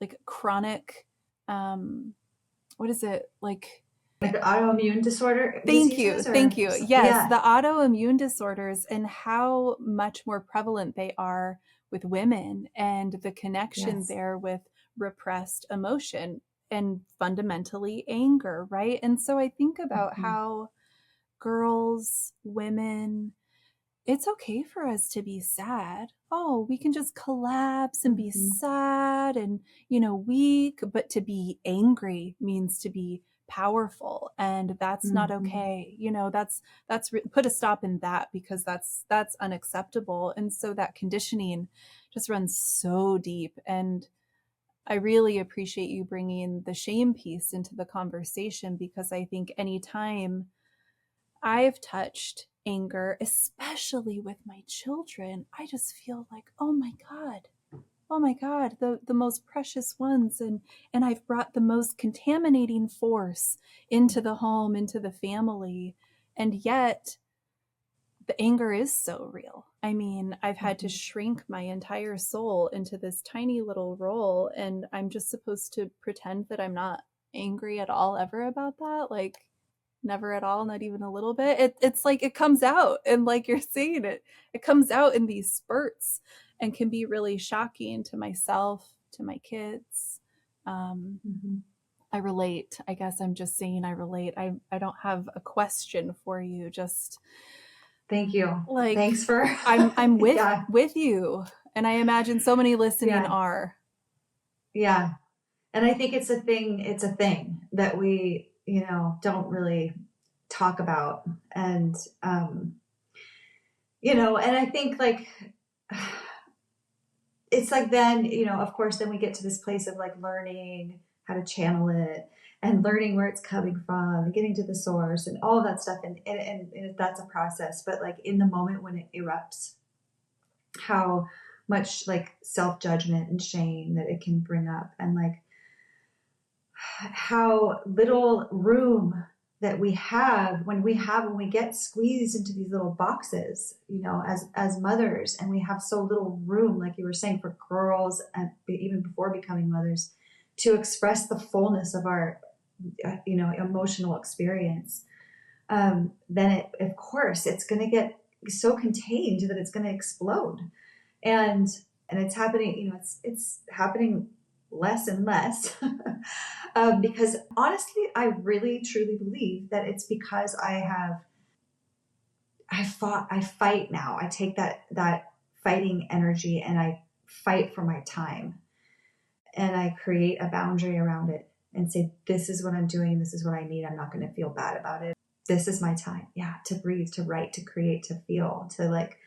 like chronic, what is it like? Like the autoimmune diseases, Thank or you. Yes, yeah, the autoimmune disorders and how much more prevalent they are with women and the connection yes. there with repressed emotion and fundamentally anger, right? And so I think about Mm-hmm. how girls, women, it's okay for us to be sad. Oh, we can just collapse and be Mm-hmm. sad and, weak, but to be angry means to be powerful, and that's not Mm-hmm. okay. Put a stop in that, because that's unacceptable. And so that conditioning just runs so deep, and I really appreciate you bringing the shame piece into the conversation, because I think anytime I've touched anger, especially with my children, I just feel like, oh my God, the most precious ones. And I've brought the most contaminating force into the home, into the family. And yet the anger is so real. I mean, I've had to Mm-hmm. shrink my entire soul into this tiny little role, and I'm just supposed to pretend that I'm not angry at all ever about that. Like, never at all, not even a little bit. It's like it comes out, and like you're saying, it comes out in these spurts and can be really shocking to myself, to my kids. um, Mm-hmm. I relate. I guess I'm just saying I relate. I don't have a question for you, just Thank you. like Thanks for I'm yeah, with you, and I imagine so many listening yeah, are. yeah. And I think it's a thing that we, don't really talk about. And and I think like it's like, then, of course, then we get to this place of like learning how to channel it and learning where it's coming from and getting to the source and all of that stuff. And that's a process. But like in the moment when it erupts, how much like self judgment and shame that it can bring up, and like how little room that we have when we get squeezed into these little boxes, as mothers, and we have so little room, like you were saying, for girls, and even before becoming mothers, to express the fullness of our emotional experience. Then of course it's going to get so contained that it's going to explode. And it's happening, it's happening less and less. Because honestly, I really truly believe that it's because I fight now. I take that fighting energy and I fight for my time, and I create a boundary around it and say, this is what I'm doing, this is what I need. I'm not going to feel bad about it. This is my time. Yeah, to breathe, to write, to create, to feel, to like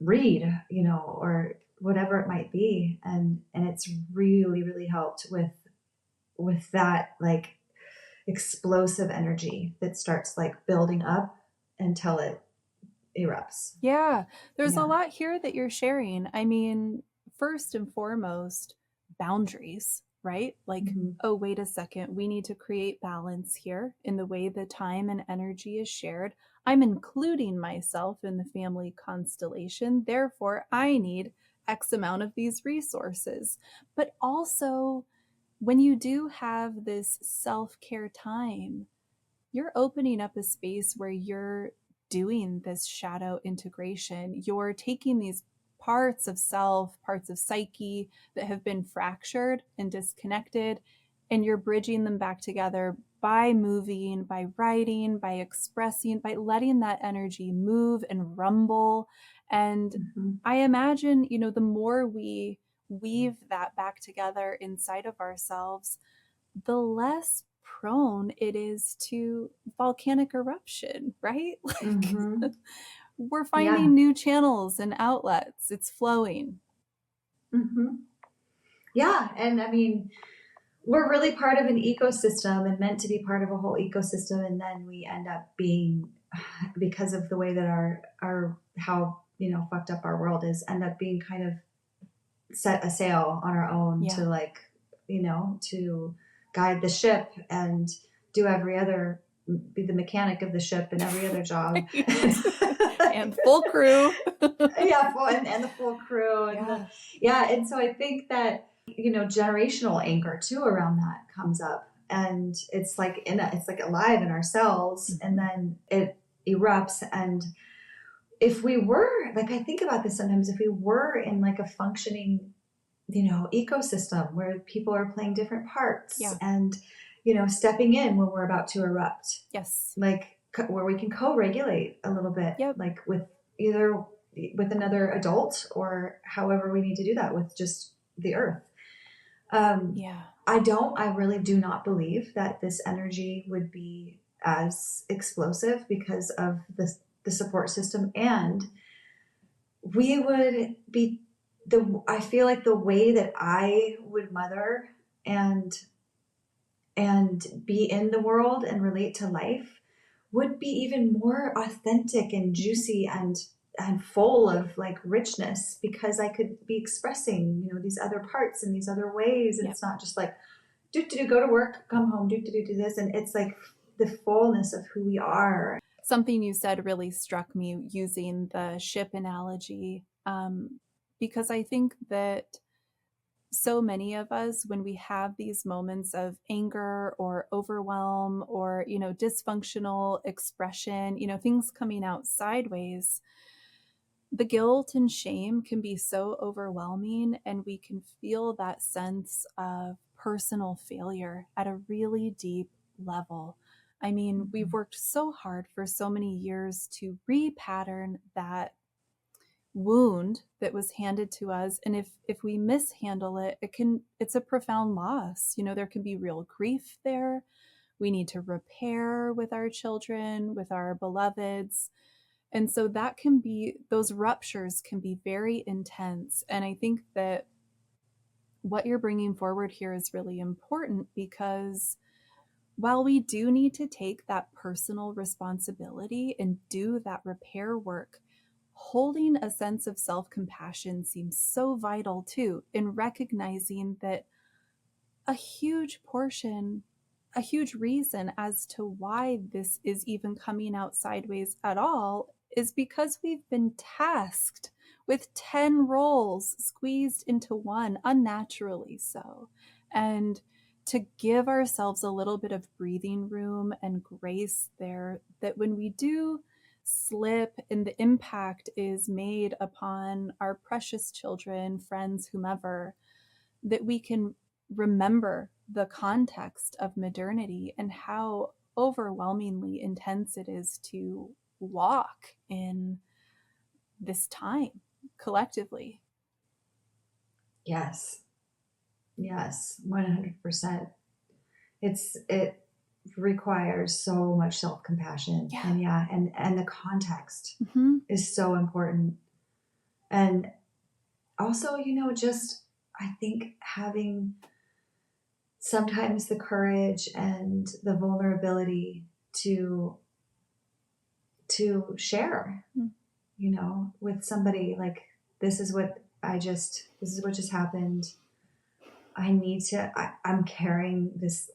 read, or whatever it might be. And it's really, really helped with that like explosive energy that starts like building up until it erupts. Yeah, there's a Yeah. lot here that you're sharing. I mean, first and foremost, boundaries, right? Like, Mm-hmm. oh, wait a second, we need to create balance here in the way the time and energy is shared. I'm including myself in the family constellation. Therefore, I need X amount of these resources. But also, when you do have this self-care time, you're opening up a space where you're doing this shadow integration. You're taking these parts of self, parts of psyche that have been fractured and disconnected, and you're bridging them back together by moving, by writing, by expressing, by letting that energy move and rumble. And I imagine, the more we weave that back together inside of ourselves, the less prone it is to volcanic eruption, right? Like we're Yeah. finding new channels and outlets. It's flowing. Yeah. And I mean, we're really part of an ecosystem and meant to be part of a whole ecosystem. And then we end up being, because of the way that our how, fucked up our world is, end up being kind of set a sail on our own to like, to guide the ship and do every other, be the mechanic of the ship and every other job. And full crew. And the full crew. And and so I think that, generational anger too around that comes up. And it's like it's like alive in ourselves, and then it erupts. And if we were, like, I think about this sometimes, if we were in like a functioning, ecosystem where people are playing different parts and, stepping in when we're about to erupt. Yes. Like where we can co-regulate a little bit, like with either with another adult or however we need to do that with just the earth. I really do not believe that this energy would be as explosive because of the support system, and we would be I feel like the way that I would mother and be in the world and relate to life would be even more authentic and juicy and full of like richness, because I could be expressing, these other parts in these other ways. And it's not just like, go to work, come home, do this. And it's like the fullness of who we are. Something you said really struck me, using the ship analogy, because I think that so many of us, when we have these moments of anger or overwhelm or, dysfunctional expression, things coming out sideways, the guilt and shame can be so overwhelming, and we can feel that sense of personal failure at a really deep level. I mean, we've worked so hard for so many years to repattern that wound that was handed to us, and if we mishandle it, it's a profound loss. There can be real grief there. We need to repair with our children, with our beloveds. And so those ruptures can be very intense. And I think that what you're bringing forward here is really important, because while we do need to take that personal responsibility and do that repair work, holding a sense of self-compassion seems so vital too, in recognizing that a huge reason as to why this is even coming out sideways at all is because we've been tasked with 10 roles squeezed into one, unnaturally so. And to give ourselves a little bit of breathing room and grace there, that when we do slip and the impact is made upon our precious children, friends, whomever, that we can remember the context of modernity and how overwhelmingly intense it is to walk in this time collectively. Yes, 100%. It requires so much self-compassion. And the context is so important. And also, just I think having sometimes the courage and the vulnerability to share, with somebody, like, this is what just happened. I'm carrying this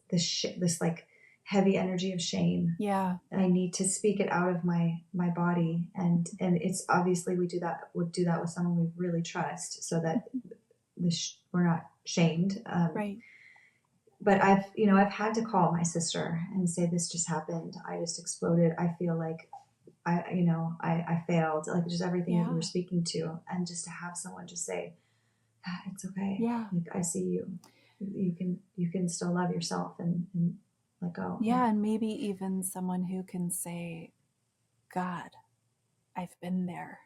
like heavy energy of shame. Yeah. I need to speak it out of my body, and it's obviously would do that with someone we really trust, so that we're not shamed. Right. But I've had to call my sister and say, this just happened. I just exploded. I feel like I failed, like just everything that you were Yeah. speaking to, and just to have someone just say, ah, it's okay. Yeah. Like, I see you. You can still love yourself and let go. Yeah. Yeah. And maybe even someone who can say, God, I've been there.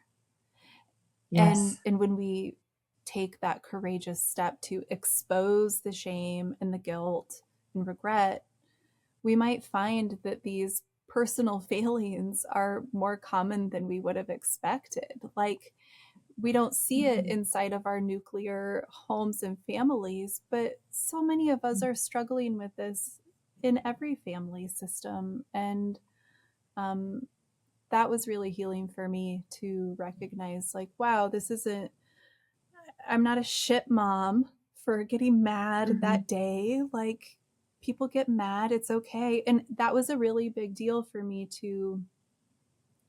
And Yes. when we take that courageous step to expose the shame and the guilt and regret, we might find that these personal failings are more common than we would have expected. Like, we don't see it Mm-hmm. inside of our nuclear homes and families, but so many of us are struggling with this in every family system. And um, that was really healing for me to recognize, like, wow, this isn't, I'm not a shit mom for getting mad Mm-hmm. that day. Like, people get mad, it's okay. And that was a really big deal for me to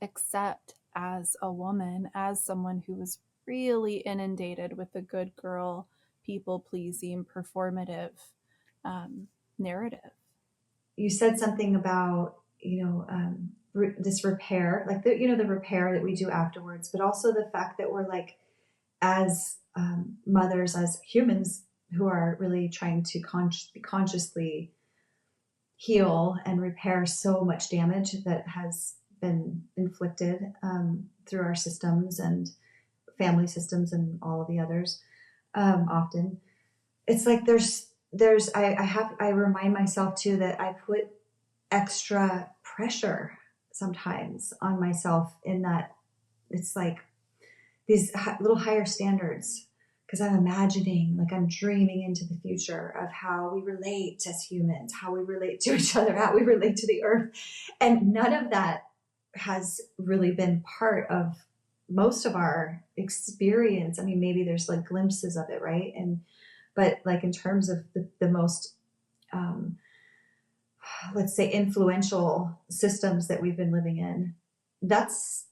accept as a woman, as someone who was really inundated with the good girl, people pleasing, performative um, narrative. You said something about this repair, like the repair that we do afterwards, but also the fact that we're like, as mothers, as humans who are really trying to consciously heal and repair so much damage that has been inflicted through our systems and family systems and all of the others. Often it's like I remind myself too that I put extra pressure sometimes on myself, in that it's like these little higher standards, because I'm imagining, like I'm dreaming into the future of how we relate as humans, how we relate to each other, how we relate to the earth. And none of that has really been part of most of our experience. I mean, maybe there's like glimpses of it, right? But like in terms of the most, um, let's say, influential systems that we've been living in, that's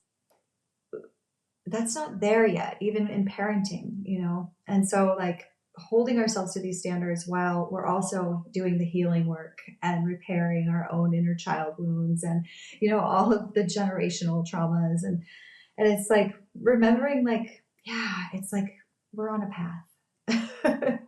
not there yet, even in parenting. And so, like, holding ourselves to these standards while we're also doing the healing work and repairing our own inner child wounds, and all of the generational traumas, and it's like remembering, like, yeah, it's like we're on a path.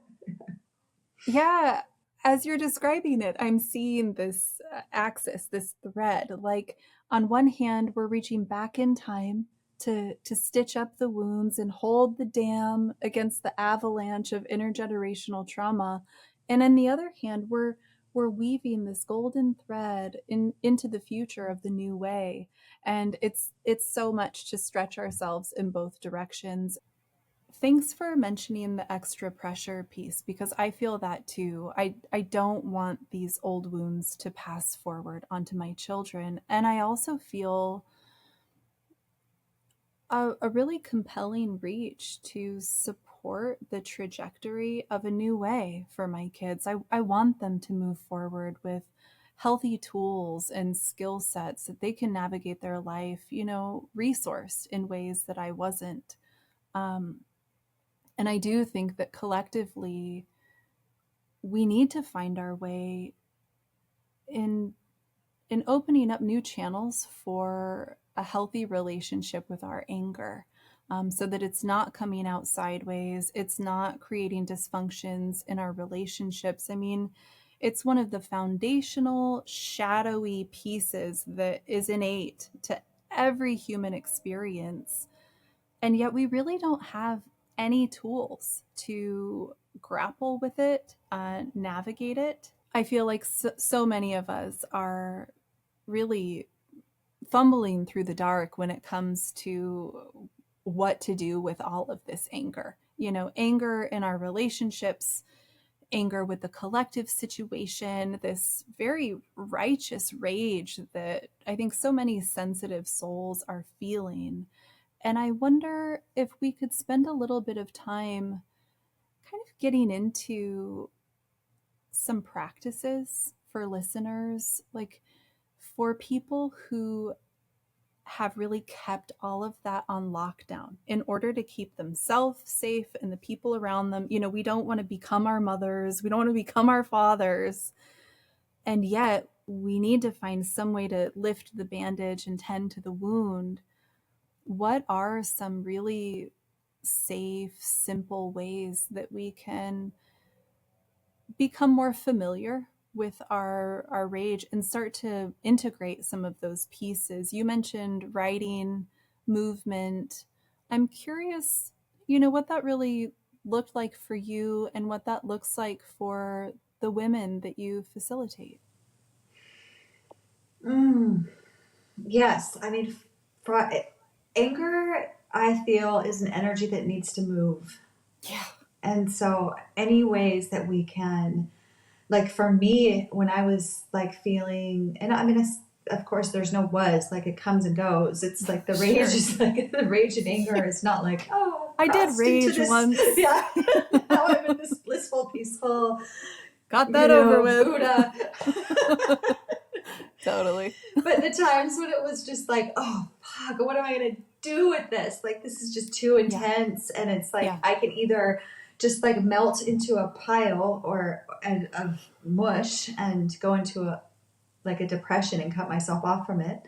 Yeah, as you're describing it, I'm seeing this axis, this thread. Like, on one hand, we're reaching back in time to stitch up the wounds and hold the dam against the avalanche of intergenerational trauma, and on the other hand, we're weaving this golden thread into the future of the new way. And it's so much to stretch ourselves in both directions. Thanks for mentioning the extra pressure piece, because I feel that too. I don't want these old wounds to pass forward onto my children. And I also feel a really compelling reach to support the trajectory of a new way for my kids. I want them to move forward with healthy tools and skill sets that they can navigate their life, resourced in ways that I wasn't. Um, And I do think that collectively, we need to find our way in opening up new channels for a healthy relationship with our anger, so that it's not coming out sideways. It's not creating dysfunctions in our relationships. I mean, it's one of the foundational, shadowy pieces that is innate to every human experience. And yet we really don't have any tools to grapple with it, navigate it. I feel like so many of us are really fumbling through the dark when it comes to what to do with all of this anger. Anger in our relationships, anger with the collective situation, this very righteous rage that I think so many sensitive souls are feeling. And I wonder if we could spend a little bit of time kind of getting into some practices for listeners, like for people who have really kept all of that on lockdown in order to keep themselves safe and the people around them. You know, we don't want to become our mothers, we don't want to become our fathers. And yet we need to find some way to lift the bandage and tend to the wound. What are some really safe, simple ways that we can become more familiar with our rage and start to integrate some of those pieces? You mentioned writing, movement. I'm curious, you know, what that really looked like for you and what that looks like for the women that you facilitate. Mm, yes. I mean, fr- anger, I feel, is an energy that needs to move. Yeah. And so, any ways that we can, like for me, when I was like feeling, and I mean, of course, there's no was, like it comes and goes. It's like the rage Sure. is like the rage and anger is not like, oh, I did crossed into rage this, once. yeah, now I'm in this blissful, peaceful, Got that over with. Buddha. Totally. But the times when it was just like, oh, fuck, what am I going to do with this? Like, this is just too intense. Yeah. And it's like, yeah. I can either just like melt into a pile of mush and go into a depression and cut myself off from it,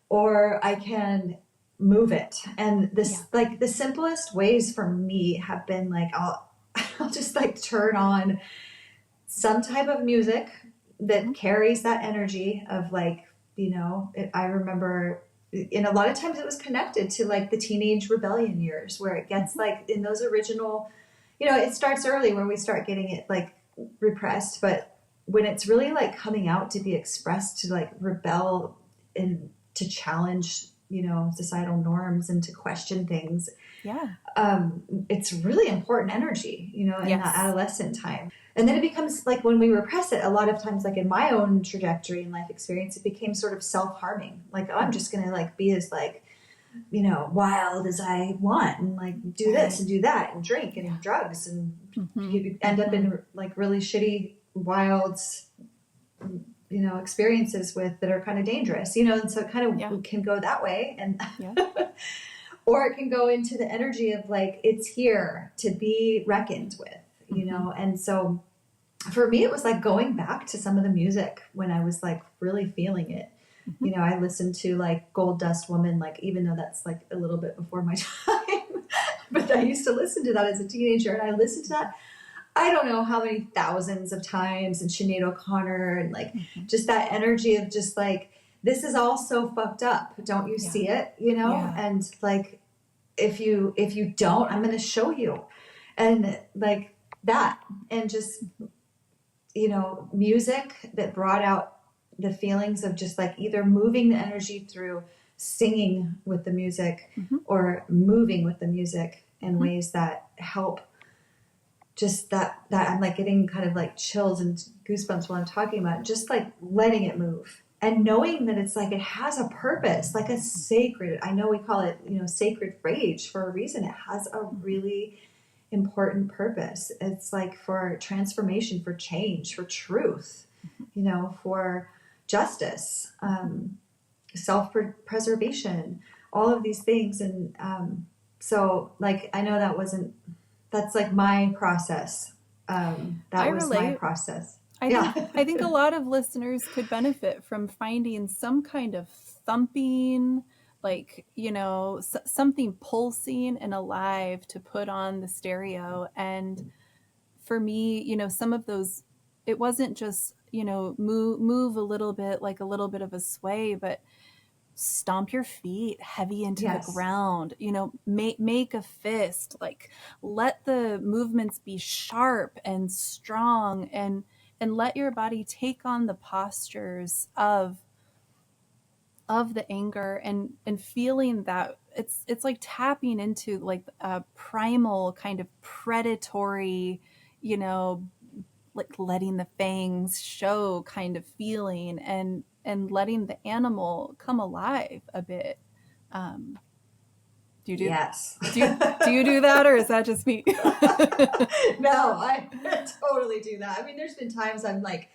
or I can move it. And this, like the simplest ways for me have been like, I'll just like turn on some type of music that carries that energy of like, I remember, and a lot of times it was connected to like the teenage rebellion years where it gets like in those original, it starts early where we start getting it like repressed, but when it's really like coming out to be expressed, to like rebel and to challenge, societal norms and to question things. Yeah. It's really important energy, in that adolescent time. And then it becomes like when we repress it, a lot of times, like in my own trajectory and life experience, it became sort of self-harming. Like, I'm just going to like be as like, wild as I want and like do this and do that and drink and drugs and you end up in like really shitty, wild, experiences that are kind of dangerous, and so it kind of can go that way. And or it can go into the energy of like, it's here to be reckoned with, and so for me, it was like going back to some of the music when I was like really feeling it. I listened to like Gold Dust Woman, like, even though that's like a little bit before my time, but I used to listen to that as a teenager, and I listened to that, I don't know how many thousands of times, and Sinead O'Connor, and like just that energy of just like, this is all so fucked up. Don't you see it? And like, if you don't, I'm going to show you. And like that, and just, music that brought out the feelings of just like either moving the energy through singing with the music or moving with the music in ways that help. Just that I'm like getting kind of like chills and goosebumps while I'm talking about it, just like letting it move and knowing that it's like, it has a purpose, like a sacred, I know we call it, sacred rage for a reason. It has a really important purpose. It's like for transformation, for change, for truth, for justice, self-preservation, all of these things. And so like, I know that's like my process. That was my process. I think a lot of listeners could benefit from finding some kind of thumping, like, something pulsing and alive to put on the stereo. And for me, some of those, it wasn't just, move a little bit, like a little bit of a sway, but stomp your feet heavy into the ground, make a fist, like let the movements be sharp and strong, and let your body take on the postures of the anger, and feeling that it's like tapping into like a primal kind of predatory, like letting the fangs show kind of feeling, and letting the animal come alive a bit. Do you do? Yes. Do you do that, or is that just me? No, I totally do that. I mean, there's been times I'm like,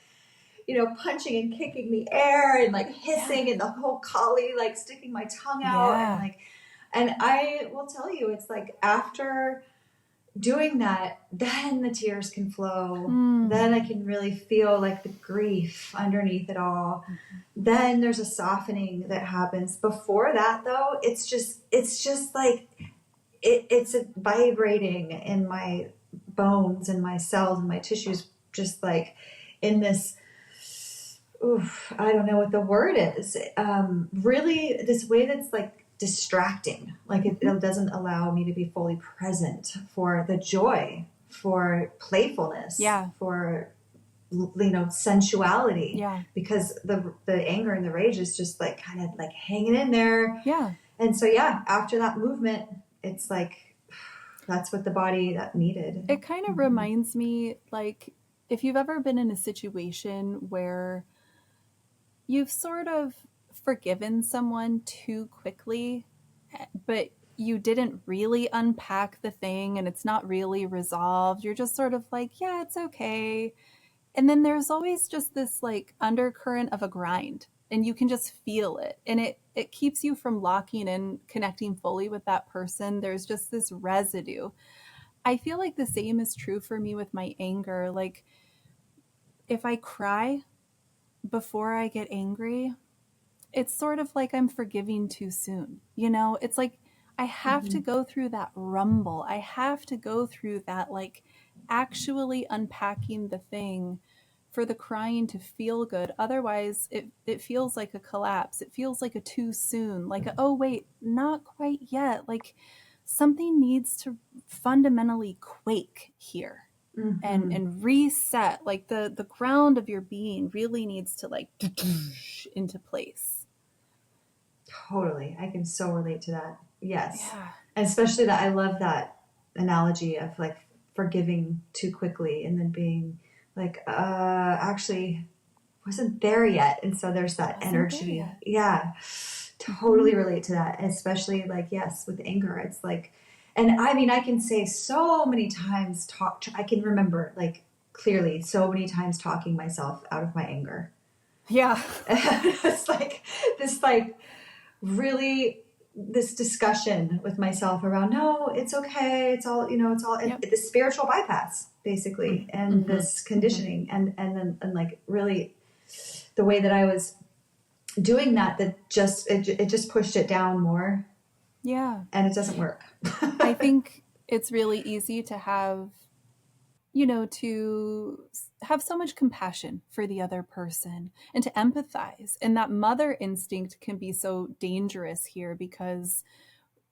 punching and kicking the air and like hissing and the whole collie, like sticking my tongue out and like, and I will tell you, it's like after doing that, then the tears can flow. Then I can really feel like the grief underneath it all. Then there's a softening that happens. Before that though, it's just like it's vibrating in my bones and my cells and my tissues, just like in this, I don't know what the word is. Really this way that's like distracting. Like it doesn't allow me to be fully present for the joy, for playfulness, for sensuality. Because the anger and the rage is just like kind of like hanging in there. And so after that movement, it's like that's what the body that needed. It kind of reminds me, like, if you've ever been in a situation where you've sort of forgiven someone too quickly, but you didn't really unpack the thing and it's not really resolved. You're just sort of like, yeah, it's okay. And then there's always just this like undercurrent of a grind, and you can just feel it. And it keeps you from locking in, connecting fully with that person. There's just this residue. I feel like the same is true for me with my anger. Like if I cry before I get angry, it's sort of like I'm forgiving too soon. It's like I have to go through that rumble. I have to go through that, like actually unpacking the thing for the crying to feel good. Otherwise, it feels like a collapse. It feels like a too soon, like oh, wait, not quite yet. Like something needs to fundamentally quake here. And reset, like the ground of your being really needs to like into place. Totally. I can so relate to that. Yes. And especially that I love that analogy of like forgiving too quickly and then being like, actually wasn't there yet. And so there's that energy. Totally relate to that. And especially like, yes, with anger, it's like, and I mean, I can say so many times I can remember like clearly so many times talking myself out of my anger. It's like this, like really this discussion with myself around, no, it's okay. It's all, it's all the spiritual bypass basically. And this conditioning and then like really the way that I was doing that it just pushed it down more. And it doesn't work. I think it's really easy to have, to have so much compassion for the other person and to empathize. And that mother instinct can be so dangerous here because,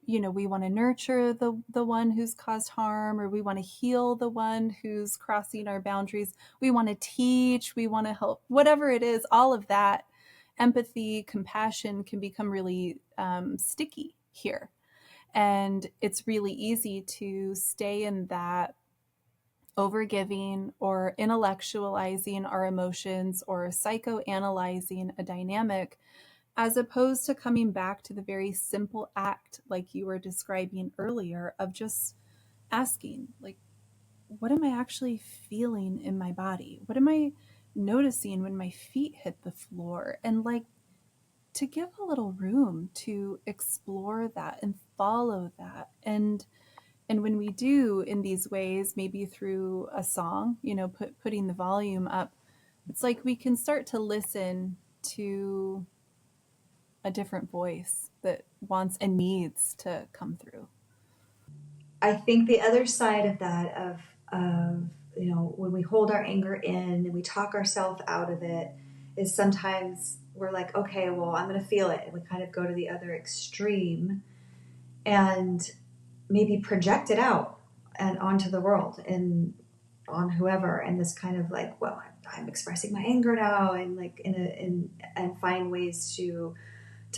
we want to nurture the one who's caused harm, or we want to heal the one who's crossing our boundaries. We want to teach, we want to help, whatever it is, all of that empathy, compassion can become really sticky here. And it's really easy to stay in that overgiving or intellectualizing our emotions or psychoanalyzing a dynamic, as opposed to coming back to the very simple act, like you were describing earlier, of just asking, like, what am I actually feeling in my body? What am I noticing when my feet hit the floor? And like, to give a little room to explore that and follow that. And when we do in these ways, maybe through a song, putting the volume up, it's like we can start to listen to a different voice that wants and needs to come through. I think the other side of that when we hold our anger in and we talk ourselves out of it is sometimes we're like, okay, well, I'm going to feel it. And we kind of go to the other extreme and maybe project it out and onto the world and on whoever. And this kind of like, well, I'm expressing my anger now, and like and find ways to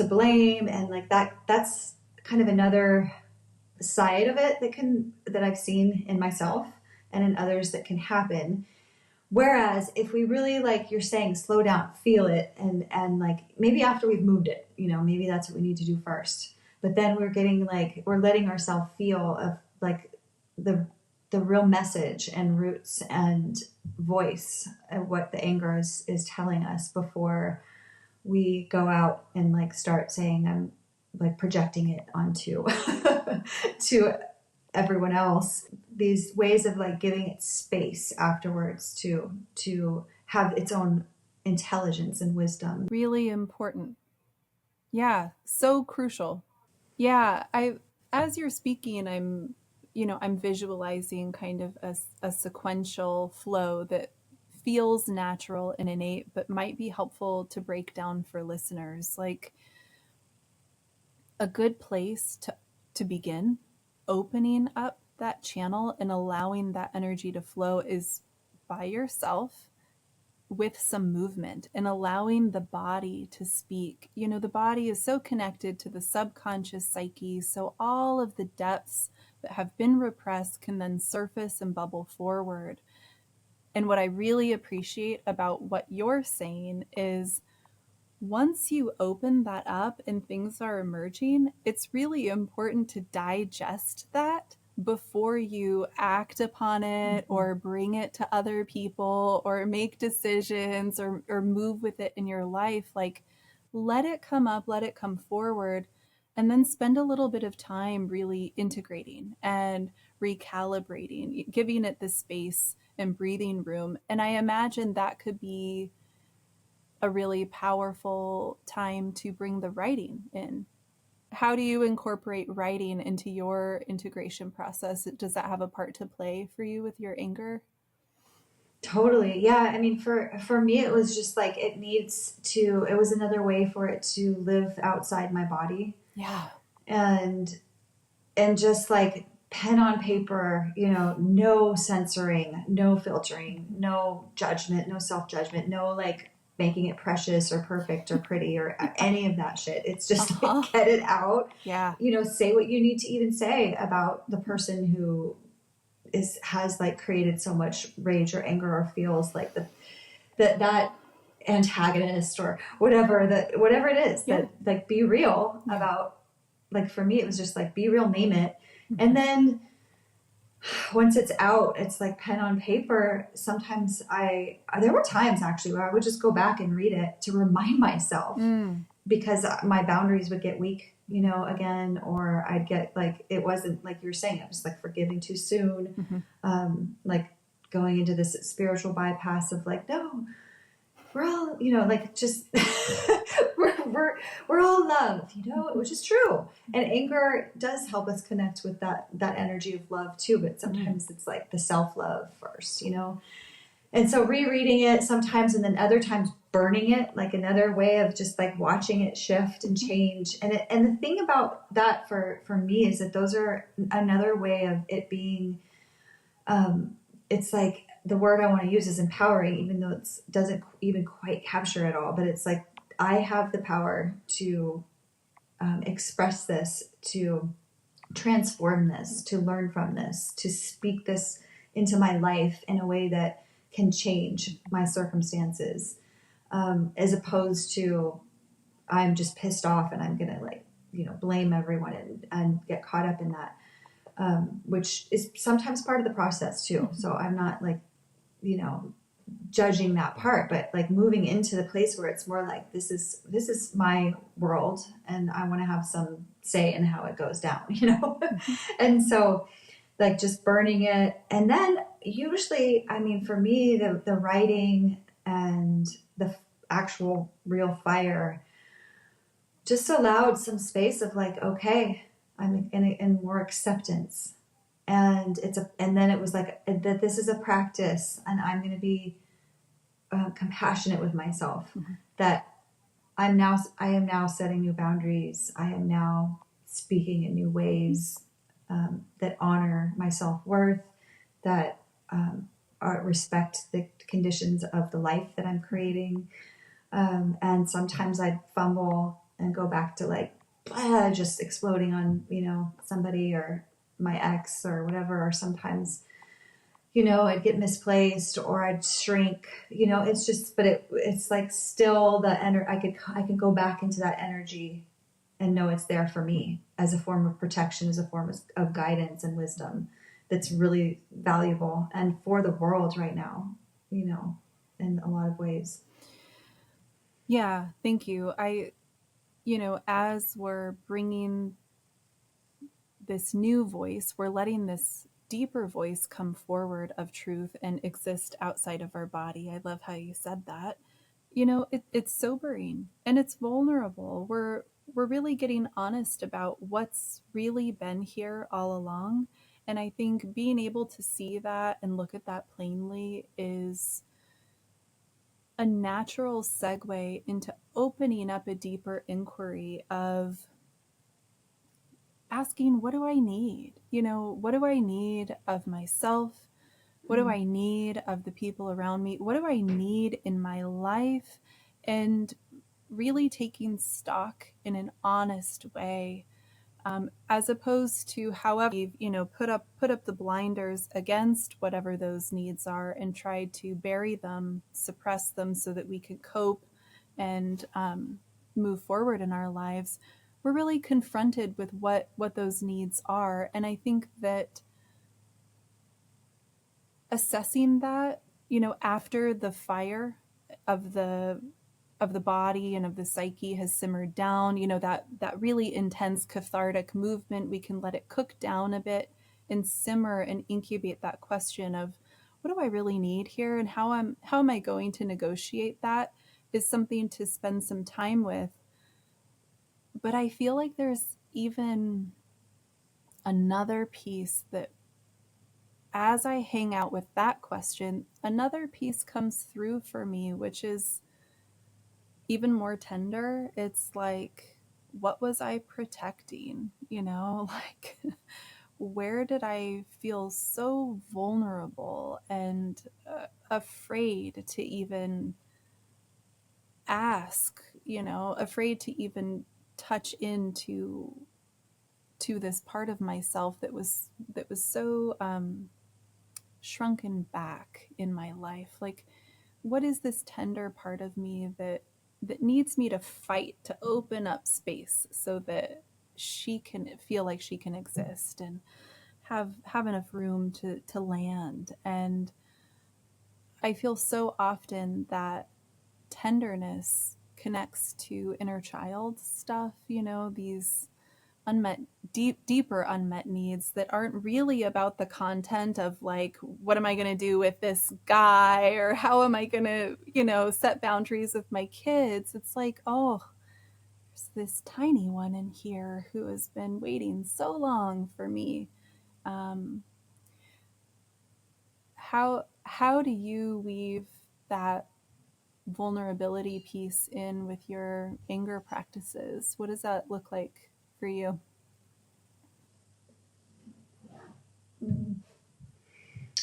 blame. And like that's kind of another side of it that I've seen in myself and in others that can happen. Whereas if we really, like you're saying, slow down, feel it, and like maybe after we've moved it, maybe that's what we need to do first. But then we're letting ourselves feel of like the the real message and roots and voice of what the anger is telling us before we go out and like start saying I'm like projecting it onto to everyone else. These ways of like giving it space afterwards to have its own intelligence and wisdom. Really important. Yeah, so crucial. Yeah, I as you're speaking, I'm visualizing kind of a sequential flow that feels natural and innate, but might be helpful to break down for listeners. Like a good place to begin opening up that channel and allowing that energy to flow is by yourself with some movement and allowing the body to speak. The body is so connected to the subconscious psyche, so all of the depths that have been repressed can then surface and bubble forward. And what I really appreciate about what you're saying is once you open that up and things are emerging, it's really important to digest that before you act upon it Mm-hmm. or bring it to other people or make decisions or move with it in your life. Like, let it come up, let it come forward, and then spend a little bit of time really integrating and recalibrating, giving it the space and breathing room. And I imagine that could be a really powerful time to bring the writing in. How do you incorporate writing into your integration process? Does that have a part to play for you with your anger? Totally. Yeah. I mean, for me, it was just like it was another way for it to live outside my body Yeah. and just like pen on paper, no censoring, no filtering, no judgment, no self-judgment, no like making it precious or perfect or pretty or any of that shit. It's just like Uh-huh. get it out, Yeah. say what you need to even say about the person who has like created so much rage or anger or feels like that antagonist or whatever it is, Yeah. that like be real Yeah. about. Like for me it was just like be real, name it, and Mhm. then once it's out, it's like pen on paper. Sometimes there were times actually where I would just go back and read it to remind myself, Mm. because my boundaries would get weak, again, or I'd get like, it wasn't like you were saying, it was like forgiving too soon, Mhm. like going into this spiritual bypass of like, no, we're all, like just we're all love, which is true. And anger does help us connect with that energy of love too, but Mhm. sometimes it's like the self-love first, and so rereading it sometimes, and then other times burning it, like another way of just like watching it shift and change. And the thing about that for me is that those are another way of it being, it's like the word I want to use is empowering, even though it doesn't even quite capture it all. But it's like I have the power to express this, to transform this, to learn from this, to speak this into my life in a way that can change my circumstances, as opposed to I'm just pissed off and I'm gonna like blame everyone and get caught up in that, which is sometimes part of the process too. So I'm not like you know judging that part, but like moving into the place where it's more like this is my world and I want to have some say in how it goes down, Mhm. and so like just burning it. And then usually, I mean, for me, the writing and the actual real fire just allowed some space of like, okay, I'm in more acceptance. And and then it was like that this is a practice and I'm going to be compassionate with myself, Mhm. that I am now setting new boundaries. I am now speaking in new ways, that honor my self-worth, that respect the conditions of the life that I'm creating. And sometimes I'd fumble and go back to like just exploding on somebody or my ex or whatever. Or sometimes I'd get misplaced or I'd shrink. It's just, but it's like still the energy. I could go back into that energy and know it's there for me as a form of protection, as a form of guidance and wisdom. that's really valuable and for the world right now, you know, in a lot of ways. Yeah, thank you. As we're bringing this new voice, we're letting this deeper voice come forward of truth and exist outside of our body. I love how you said that. It's sobering and it's vulnerable. We're really getting honest about what's really been here all along. And I think being able to see that and look at that plainly is a natural segue into opening up a deeper inquiry of asking, what do I need? What do I need of myself? What do Mm. I need of the people around me? What do I need in my life? And really taking stock in an honest way, as opposed to however put up the blinders against whatever those needs are and tried to bury them, suppress them so that we could cope and move forward in our lives. We're really confronted with what those needs are, and I think that assessing that, after the fire of the body and of the psyche has simmered down, that really intense cathartic movement, we can let it cook down a bit and simmer and incubate that question of, what do I really need here, and how am I going to negotiate that, is something to spend some time with. But I feel like there's even another piece that, as I hang out with that question, another piece comes through for me, which is even more tender. It's like, what was I protecting? Like, where did I feel so vulnerable and afraid to even ask, afraid to even touch into this part of myself that was so shrunken back in my life. Like, what is this tender part of me that needs me to fight to open up space so that she can feel like she can exist and have enough room to land. And I feel so often that tenderness connects to inner child stuff, these unmet deeper unmet needs that aren't really about the content of, like, what am I going to do with this guy, or how am I going to set boundaries with my kids. It's like, oh, there's this tiny one in here who has been waiting so long for me. Um, how do you weave that vulnerability piece in with your anger practices? What does that look like for you? Mm.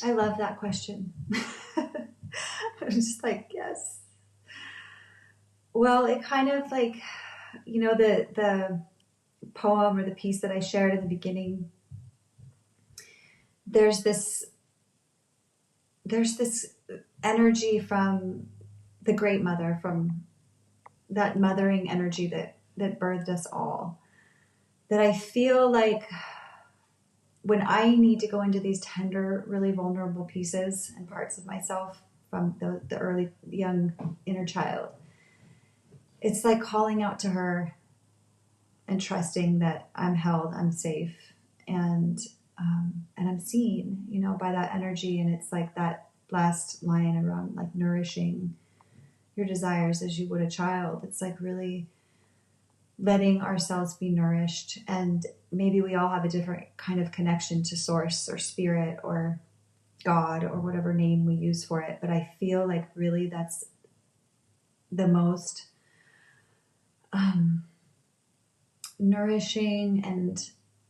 I love that question. I'm just like, yes. Well, it kind of like, the poem or the piece that I shared in the beginning, there's this energy from the great mother, from that mothering energy that birthed us all, that I feel like when I need to go into these tender, really vulnerable pieces and parts of myself from the early young inner child, it's like calling out to her and trusting that I'm held, I'm safe, and I'm seen, by that energy. And it's like that last line around, like, nourishing your desires as you would a child. It's like really letting ourselves be nourished. And maybe we all have a different kind of connection to source or spirit or God or whatever name we use for it. But I feel like really that's the most nourishing and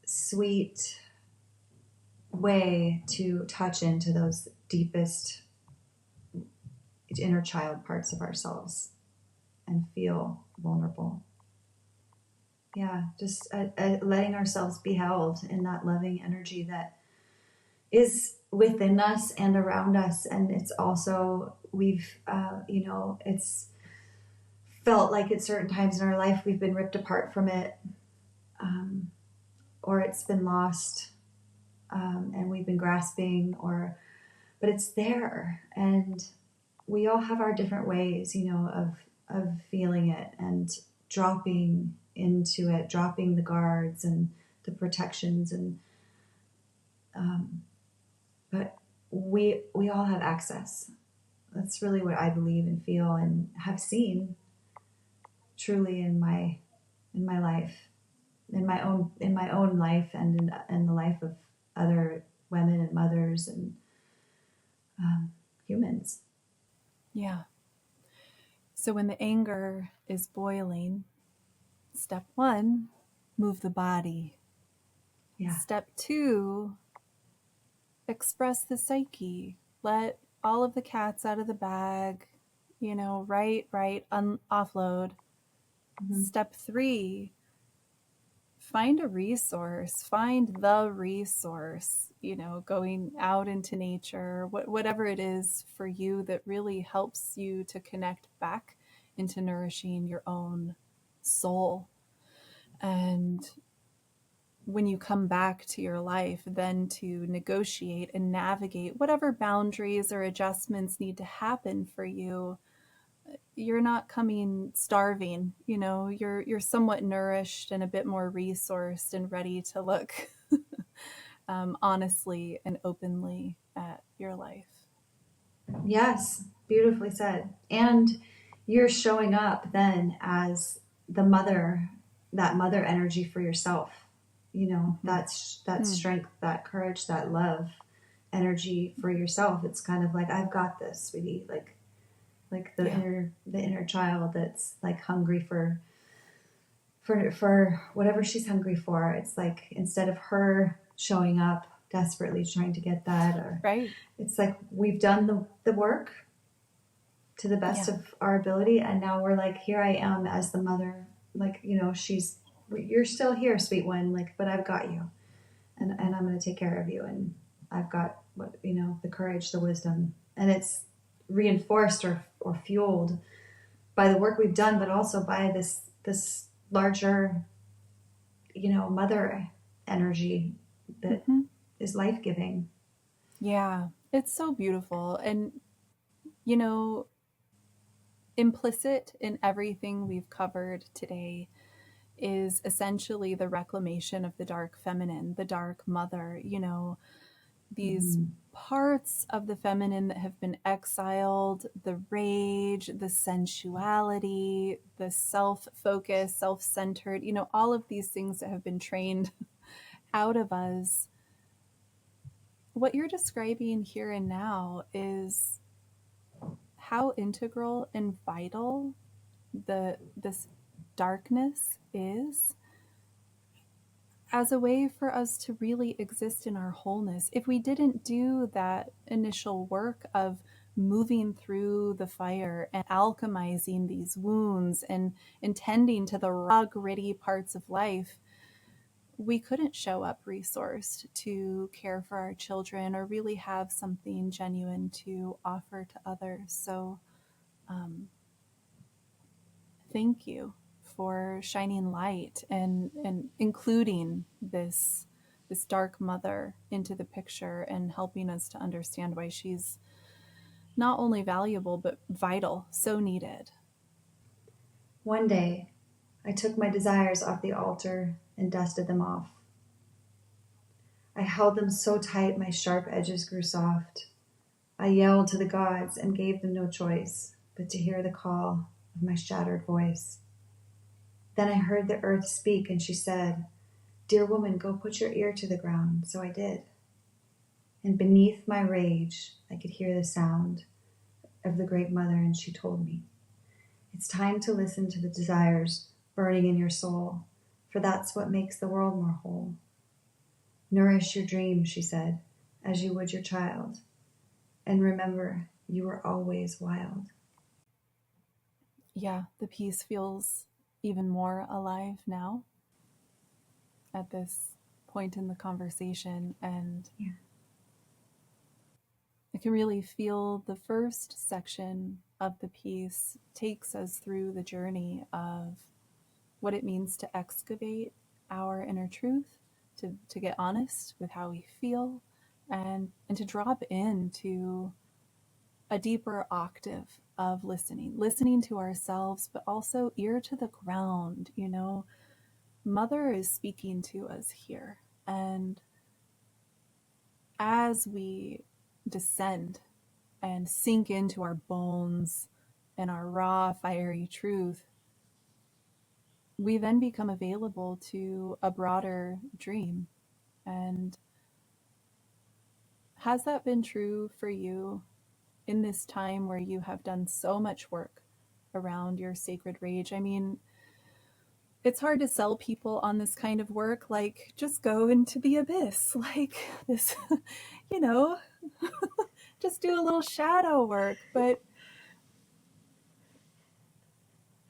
sweet way to touch into those deepest inner child parts of ourselves and feel vulnerable. Yeah, just letting ourselves be held in that loving energy that is within us and around us. And it's also, it's felt like at certain times in our life we've been ripped apart from it, or it's been lost. and we've been grasping, but it's there, and we all have our different ways, of feeling it and dropping into it, dropping the guards and the protections, and but we all have access. That's really what I believe and feel and have seen truly in my life, in my own life, and in the life of other women and mothers and humans. Yeah. So when the anger is boiling, step one, move the body. Yeah. Step two, express the psyche. Let all of the cats out of the bag, offload. Mm-hmm. Step three, find a resource, find the resource, going out into nature, whatever it is for you that really helps you to connect back into nourishing your own soul. And when you come back to your life, then to negotiate and navigate whatever boundaries or adjustments need to happen for you. You're not coming starving, you're somewhat nourished and a bit more resourced and ready to look honestly and openly at your life. Yes, beautifully said. And you're showing up then as the mother, that mother energy for yourself. Mm-hmm. That strength, that courage, that love energy for yourself. It's kind of like, I've got this, sweetie. Like Yeah. the inner child that's like hungry for whatever she's hungry for. It's like, instead of her showing up desperately trying to get that, or Right. it's like, we've done the work to the best Yeah. of our ability, and now we're like, here I am as the mother, like, you're still here, sweet one, like, but I've got you, and I'm going to take care of you, and I've got what, the courage, the wisdom, and it's reinforced or fueled by the work we've done, but also by this larger, mother energy that Mm-hmm. is life-giving. Yeah. It's so beautiful. And, you know, implicit in everything we've covered today is essentially the reclamation of the dark feminine, the dark mother, these Mm-hmm. parts of the feminine that have been exiled, the rage, the sensuality, the self focus, self centered, all of these things that have been trained out of us. What you're describing here and now is how integral and vital this darkness is as a way for us to really exist in our wholeness. If we didn't do that initial work of moving through the fire and alchemizing these wounds and tending to the raw, gritty parts of life, we couldn't show up resourced to care for our children or really have something genuine to offer to others. So, thank you for shining light and including this dark mother into the picture and helping us to understand why she's not only valuable but vital, so needed. One day, I took my desires off the altar and dusted them off. I held them so tight my sharp edges grew soft. I yelled to the gods and gave them no choice but to hear the call of my shattered voice. Then I heard the earth speak, and she said, "Dear woman, go put your ear to the ground." So I did. And beneath my rage, I could hear the sound of the great mother, and she told me, "It's time to listen to the desires burning in your soul, for that's what makes the world more whole. Nourish your dreams," she said, "as you would your child. And remember, you were always wild." Yeah, the piece feels even more alive now at this point in the conversation. And Yeah. I can really feel the first section of the piece takes us through the journey of what it means to excavate our inner truth, to get honest with how we feel, and to drop into a deeper octave of listening to ourselves, but also ear to the ground. Mother is speaking to us here. And as we descend and sink into our bones and our raw, fiery truth, we then become available to a broader dream. And has that been true for you in this time where you have done so much work around your sacred rage? I mean, it's hard to sell people on this kind of work, like, just go into the abyss, like this, you know, just do a little shadow work. But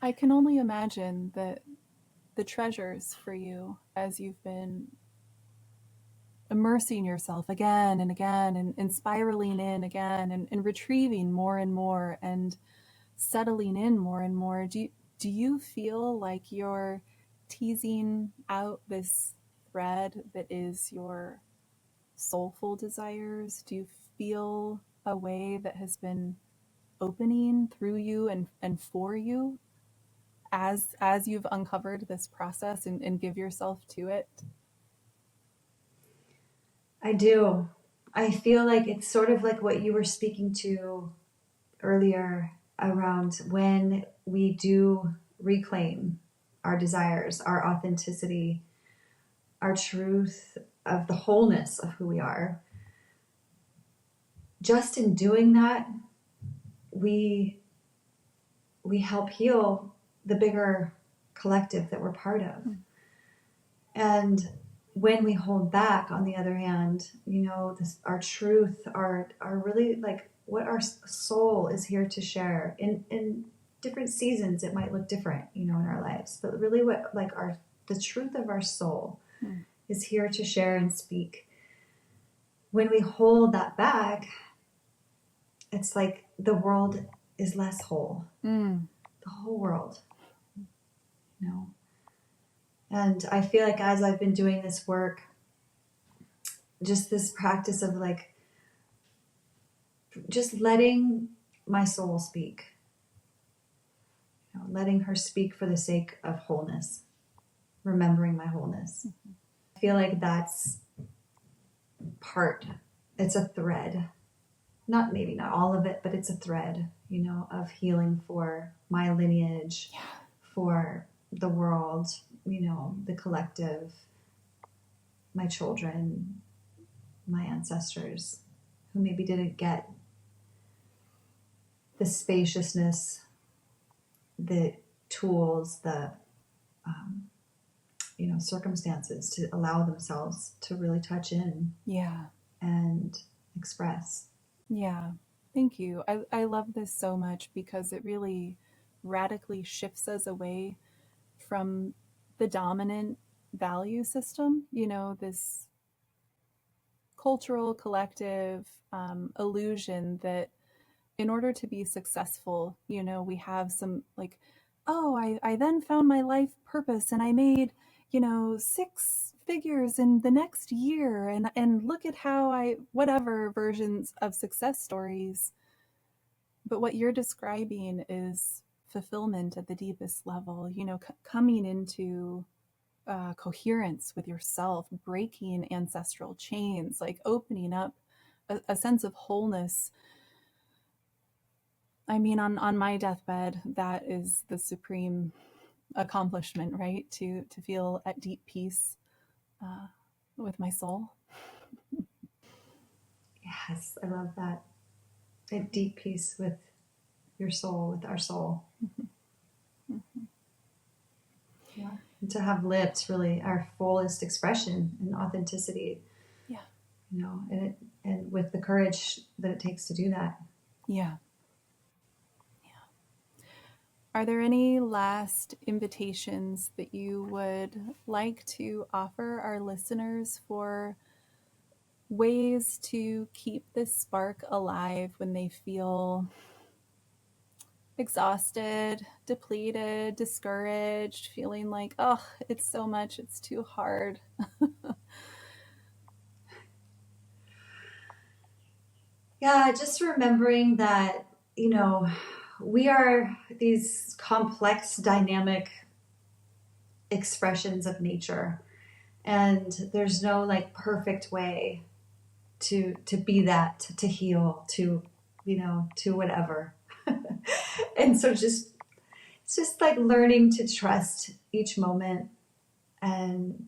I can only imagine that the treasures for you as you've been immersing yourself again and again, and spiraling in again, and retrieving more and more, and settling in more and more. Do you feel like you're teasing out this thread that is your soulful desires? Do you feel a way that has been opening through you and for you as you've uncovered this process, and give yourself to it? I do. I feel like it's sort of like what you were speaking to earlier around when we do reclaim our desires, our authenticity, our truth of the wholeness of who we are. Just in doing that, we help heal the bigger collective that we're part of. And when we hold back, on the other hand, our truth, our really like what our soul is here to share in different seasons. It might look different, in our lives, but really what like the truth of our soul is here to share and speak. When we hold that back, it's like the world is less whole. The whole world, And I feel like as I've been doing this work, just this practice of like just letting my soul speak, letting her speak for the sake of wholeness, remembering my wholeness. I feel like that's it's a thread, maybe not all of it, but it's a thread, of healing for my lineage, for the world, the collective, my children, my ancestors who maybe didn't get the spaciousness, the tools, the circumstances to allow themselves to really touch in, and express. Yeah, thank you. I love this so much because it really radically shifts us away from the dominant value system, this cultural collective illusion that in order to be successful, we have some like, oh, I then found my life purpose and I made, 6 figures in the next year, and look at how whatever versions of success stories. But what you're describing is fulfillment at the deepest level, coming into coherence with yourself, breaking ancestral chains, like opening up a sense of wholeness. I mean, on my deathbed, that is the supreme accomplishment, right? To feel at deep peace with my soul. Yes, I love that. At deep peace with your soul, with our soul. Yeah. And to have lived really our fullest expression and authenticity. Yeah. And with the courage that it takes to do that. Yeah. Are there any last invitations that you would like to offer our listeners for ways to keep this spark alive when they feel exhausted, depleted, discouraged, feeling like, oh, it's so much, it's too hard. Yeah, just remembering that, we are these complex, dynamic expressions of nature. And there's no like perfect way to be that, to heal, to whatever. And so it's just like learning to trust each moment and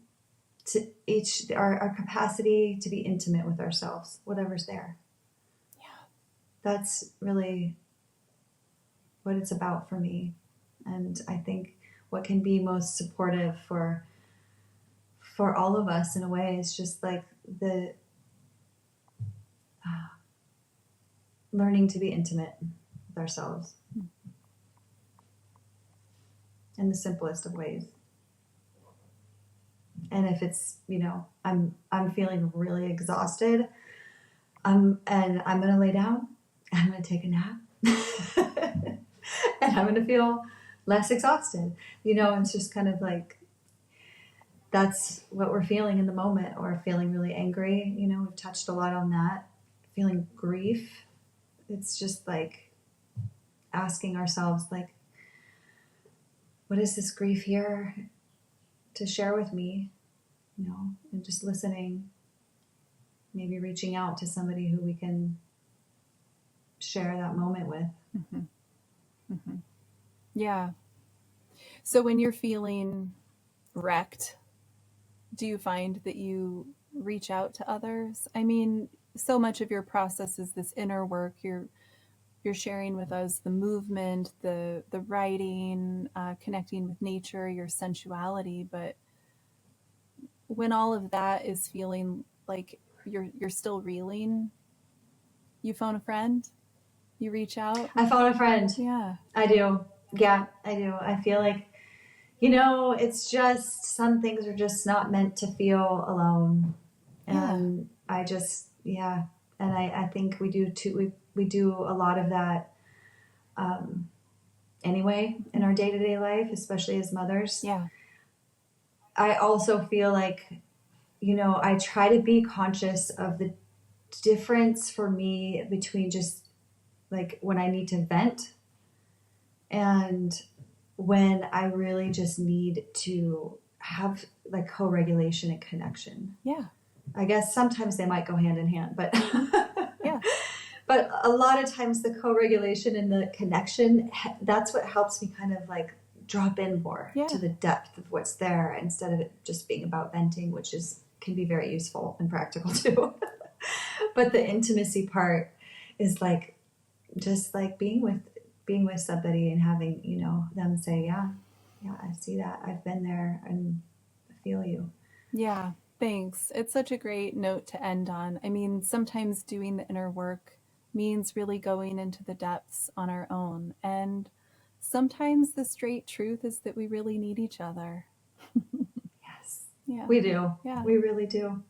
to our capacity to be intimate with ourselves, whatever's there. Yeah. That's really what it's about for me. And I think what can be most supportive for all of us in a way is just like the learning to be intimate with ourselves in the simplest of ways. And if it's, I'm feeling really exhausted, and I'm going to lay down, I'm going to take a nap, and I'm going to feel less exhausted. It's just kind of like, that's what we're feeling in the moment, or feeling really angry. We've touched a lot on that. Feeling grief. It's just like asking ourselves, like, what is this grief here to share with me? And just listening, maybe reaching out to somebody who we can share that moment with. Mm-hmm. Mm-hmm. Yeah. So when you're feeling wrecked, do you find that you reach out to others? I mean, so much of your process is this inner work. You're sharing with us the movement, the writing, connecting with nature, your sensuality. But when all of that is feeling like you're still reeling, you phone a friend, you reach out. I phone a friend. Yeah. I do. Yeah, I do. I feel like, it's just some things are just not meant to feel alone. And I just, yeah. And I think we do too. We do a lot of that anyway in our day-to-day life, especially as mothers. Yeah. I also feel like, I try to be conscious of the difference for me between just like when I need to vent and when I really just need to have like co-regulation and connection. Yeah. I guess sometimes they might go hand in hand, but Yeah. but a lot of times the co-regulation and the connection, that's what helps me kind of like drop in more to the depth of what's there instead of it just being about venting, which can be very useful and practical too. But the intimacy part is like just like being with somebody and having, them say, yeah, I see that. I've been there and I feel you. Yeah. Thanks. It's such a great note to end on. I mean, sometimes doing the inner work means really going into the depths on our own. And sometimes the straight truth is that we really need each other. Yes. Yeah. We do. Yeah. We really do.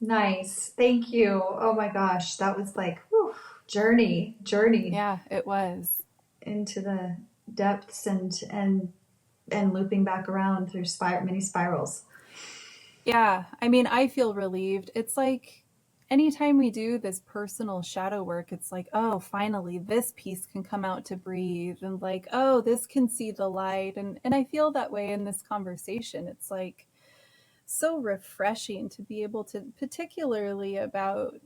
Nice. Thank you. Oh my gosh. That was like, whew, journey Yeah, it was. into the depths and looping back around through many spirals. Yeah. I mean, I feel relieved. It's like anytime we do this personal shadow work, it's like, oh, finally, this piece can come out to breathe. And like, oh, this can see the light. And I feel that way in this conversation. It's like so refreshing to be able to, particularly about,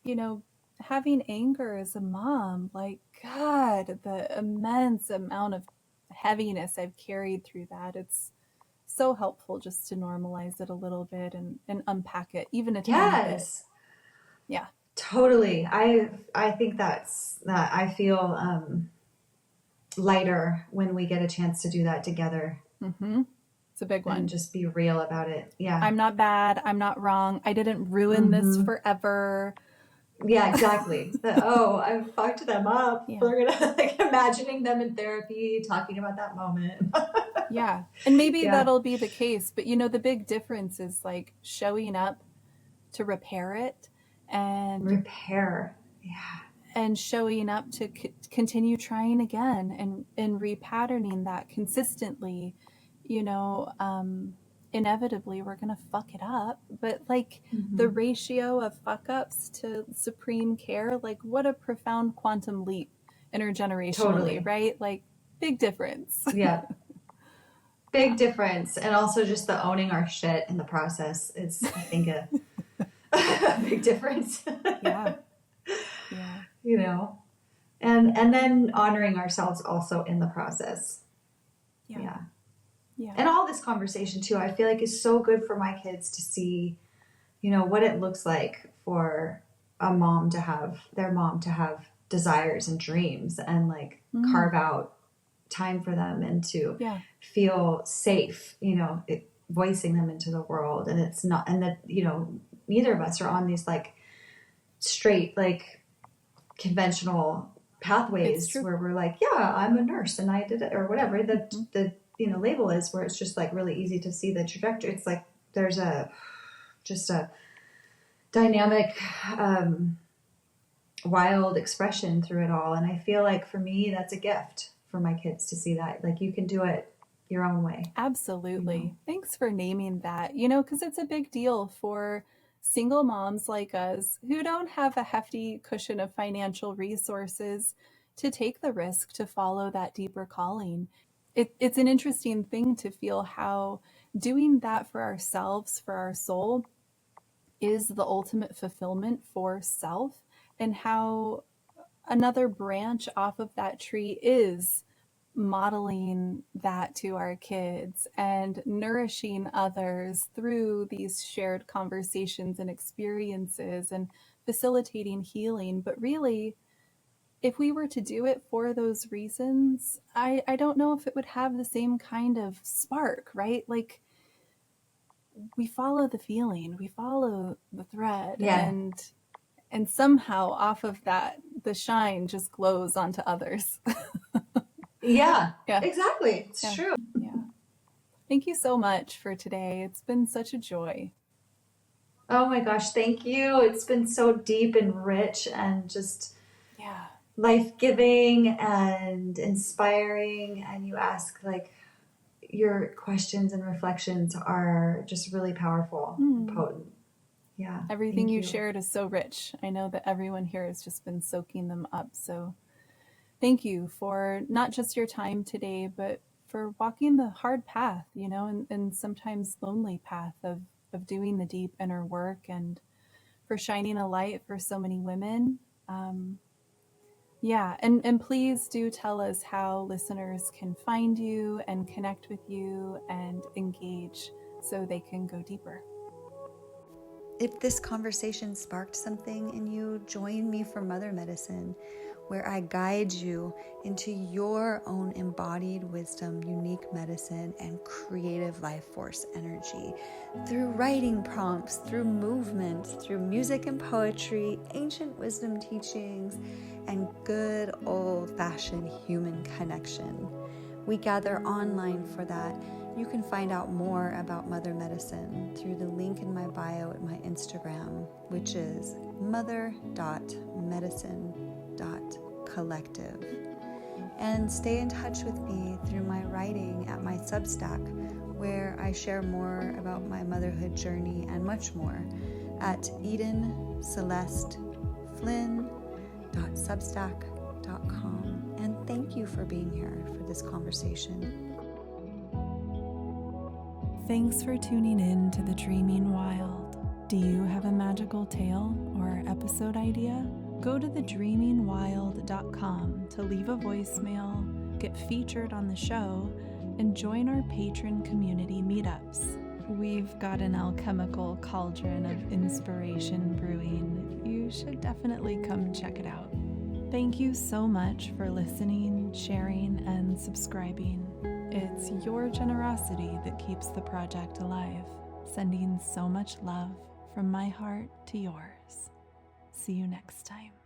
you know, having anger as a mom. Like, God, the immense amount of heaviness I've carried through that. It's so helpful just to normalize it a little bit and unpack it, even a tiny bit. Yes. Yeah. Totally. I think that I feel lighter when we get a chance to do that together. Mm-hmm. It's a big one. And just be real about it. Yeah. I'm not bad. I'm not wrong. I didn't ruin this forever. Yeah, exactly. I fucked them up. Yeah. We're gonna like imagining them in therapy, talking about that moment. Yeah. And maybe that'll be the case. But the big difference is like showing up to repair it and repair. Yeah. and showing up to continue trying again and repatterning that consistently, inevitably we're going to fuck it up. But like the ratio of fuck ups to supreme care, like what a profound quantum leap intergenerationally, Totally. right? Like big difference. Yeah. Big difference. And also just the owning our shit in the process is, I think, a big difference. Yeah. And then honoring ourselves also in the process. Yeah. And all this conversation too, I feel like is so good for my kids to see, what it looks like for their mom to have desires and dreams and like carve out time for them and to feel safe, voicing them into the world. And it's not, and that, neither of us are on these like straight, like conventional pathways where we're like, yeah, I'm a nurse and I did it, or whatever the label is, where it's just like really easy to see the trajectory. It's like there's just a dynamic, wild expression through it all. And I feel like for me, that's a gift for my kids to see that, like, you can do it your own way. Absolutely. Thanks for naming that, because it's a big deal for single moms like us who don't have a hefty cushion of financial resources to take the risk to follow that deeper calling. It's an interesting thing to feel how doing that for ourselves, for our soul, is the ultimate fulfillment for self, and how another branch off of that tree is modeling that to our kids and nourishing others through these shared conversations and experiences and facilitating healing. But really, if we were to do it for those reasons, I don't know if it would have the same kind of spark, right? Like, we follow the feeling, we follow the thread, and somehow off of that, the shine just glows onto others. Yeah, exactly. It's true. Yeah. Thank you so much for today. It's been such a joy. Oh my gosh, thank you. It's been so deep and rich and just life-giving and inspiring. And you ask, like, your questions and reflections are just really powerful and potent. Yeah. Everything you shared is so rich. I know that everyone here has just been soaking them up. So thank you for not just your time today, but for walking the hard path, and sometimes lonely path of doing the deep inner work, and for shining a light for so many women. And please do tell us how listeners can find you and connect with you and engage so they can go deeper. If this conversation sparked something in you, join me for Mother Medicine, where I guide you into your own embodied wisdom, unique medicine, and creative life force energy through writing prompts, through movement, through music and poetry, ancient wisdom teachings, and good old-fashioned human connection. We gather online for that. You can find out more about Mother Medicine through the link in my bio at my Instagram, which is mother.medicine.collective. And stay in touch with me through my writing at my Substack, where I share more about my motherhood journey and much more at edencelesteflynn.substack.com. And thank you for being here for this conversation. Thanks for tuning in to The Dreaming Wild. Do you have a magical tale or episode idea? Go to thedreamingwild.com to leave a voicemail, get featured on the show, and join our patron community meetups. We've got an alchemical cauldron of inspiration brewing. You should definitely come check it out. Thank you so much for listening, sharing, and subscribing. It's your generosity that keeps the project alive. Sending so much love from my heart to yours. See you next time.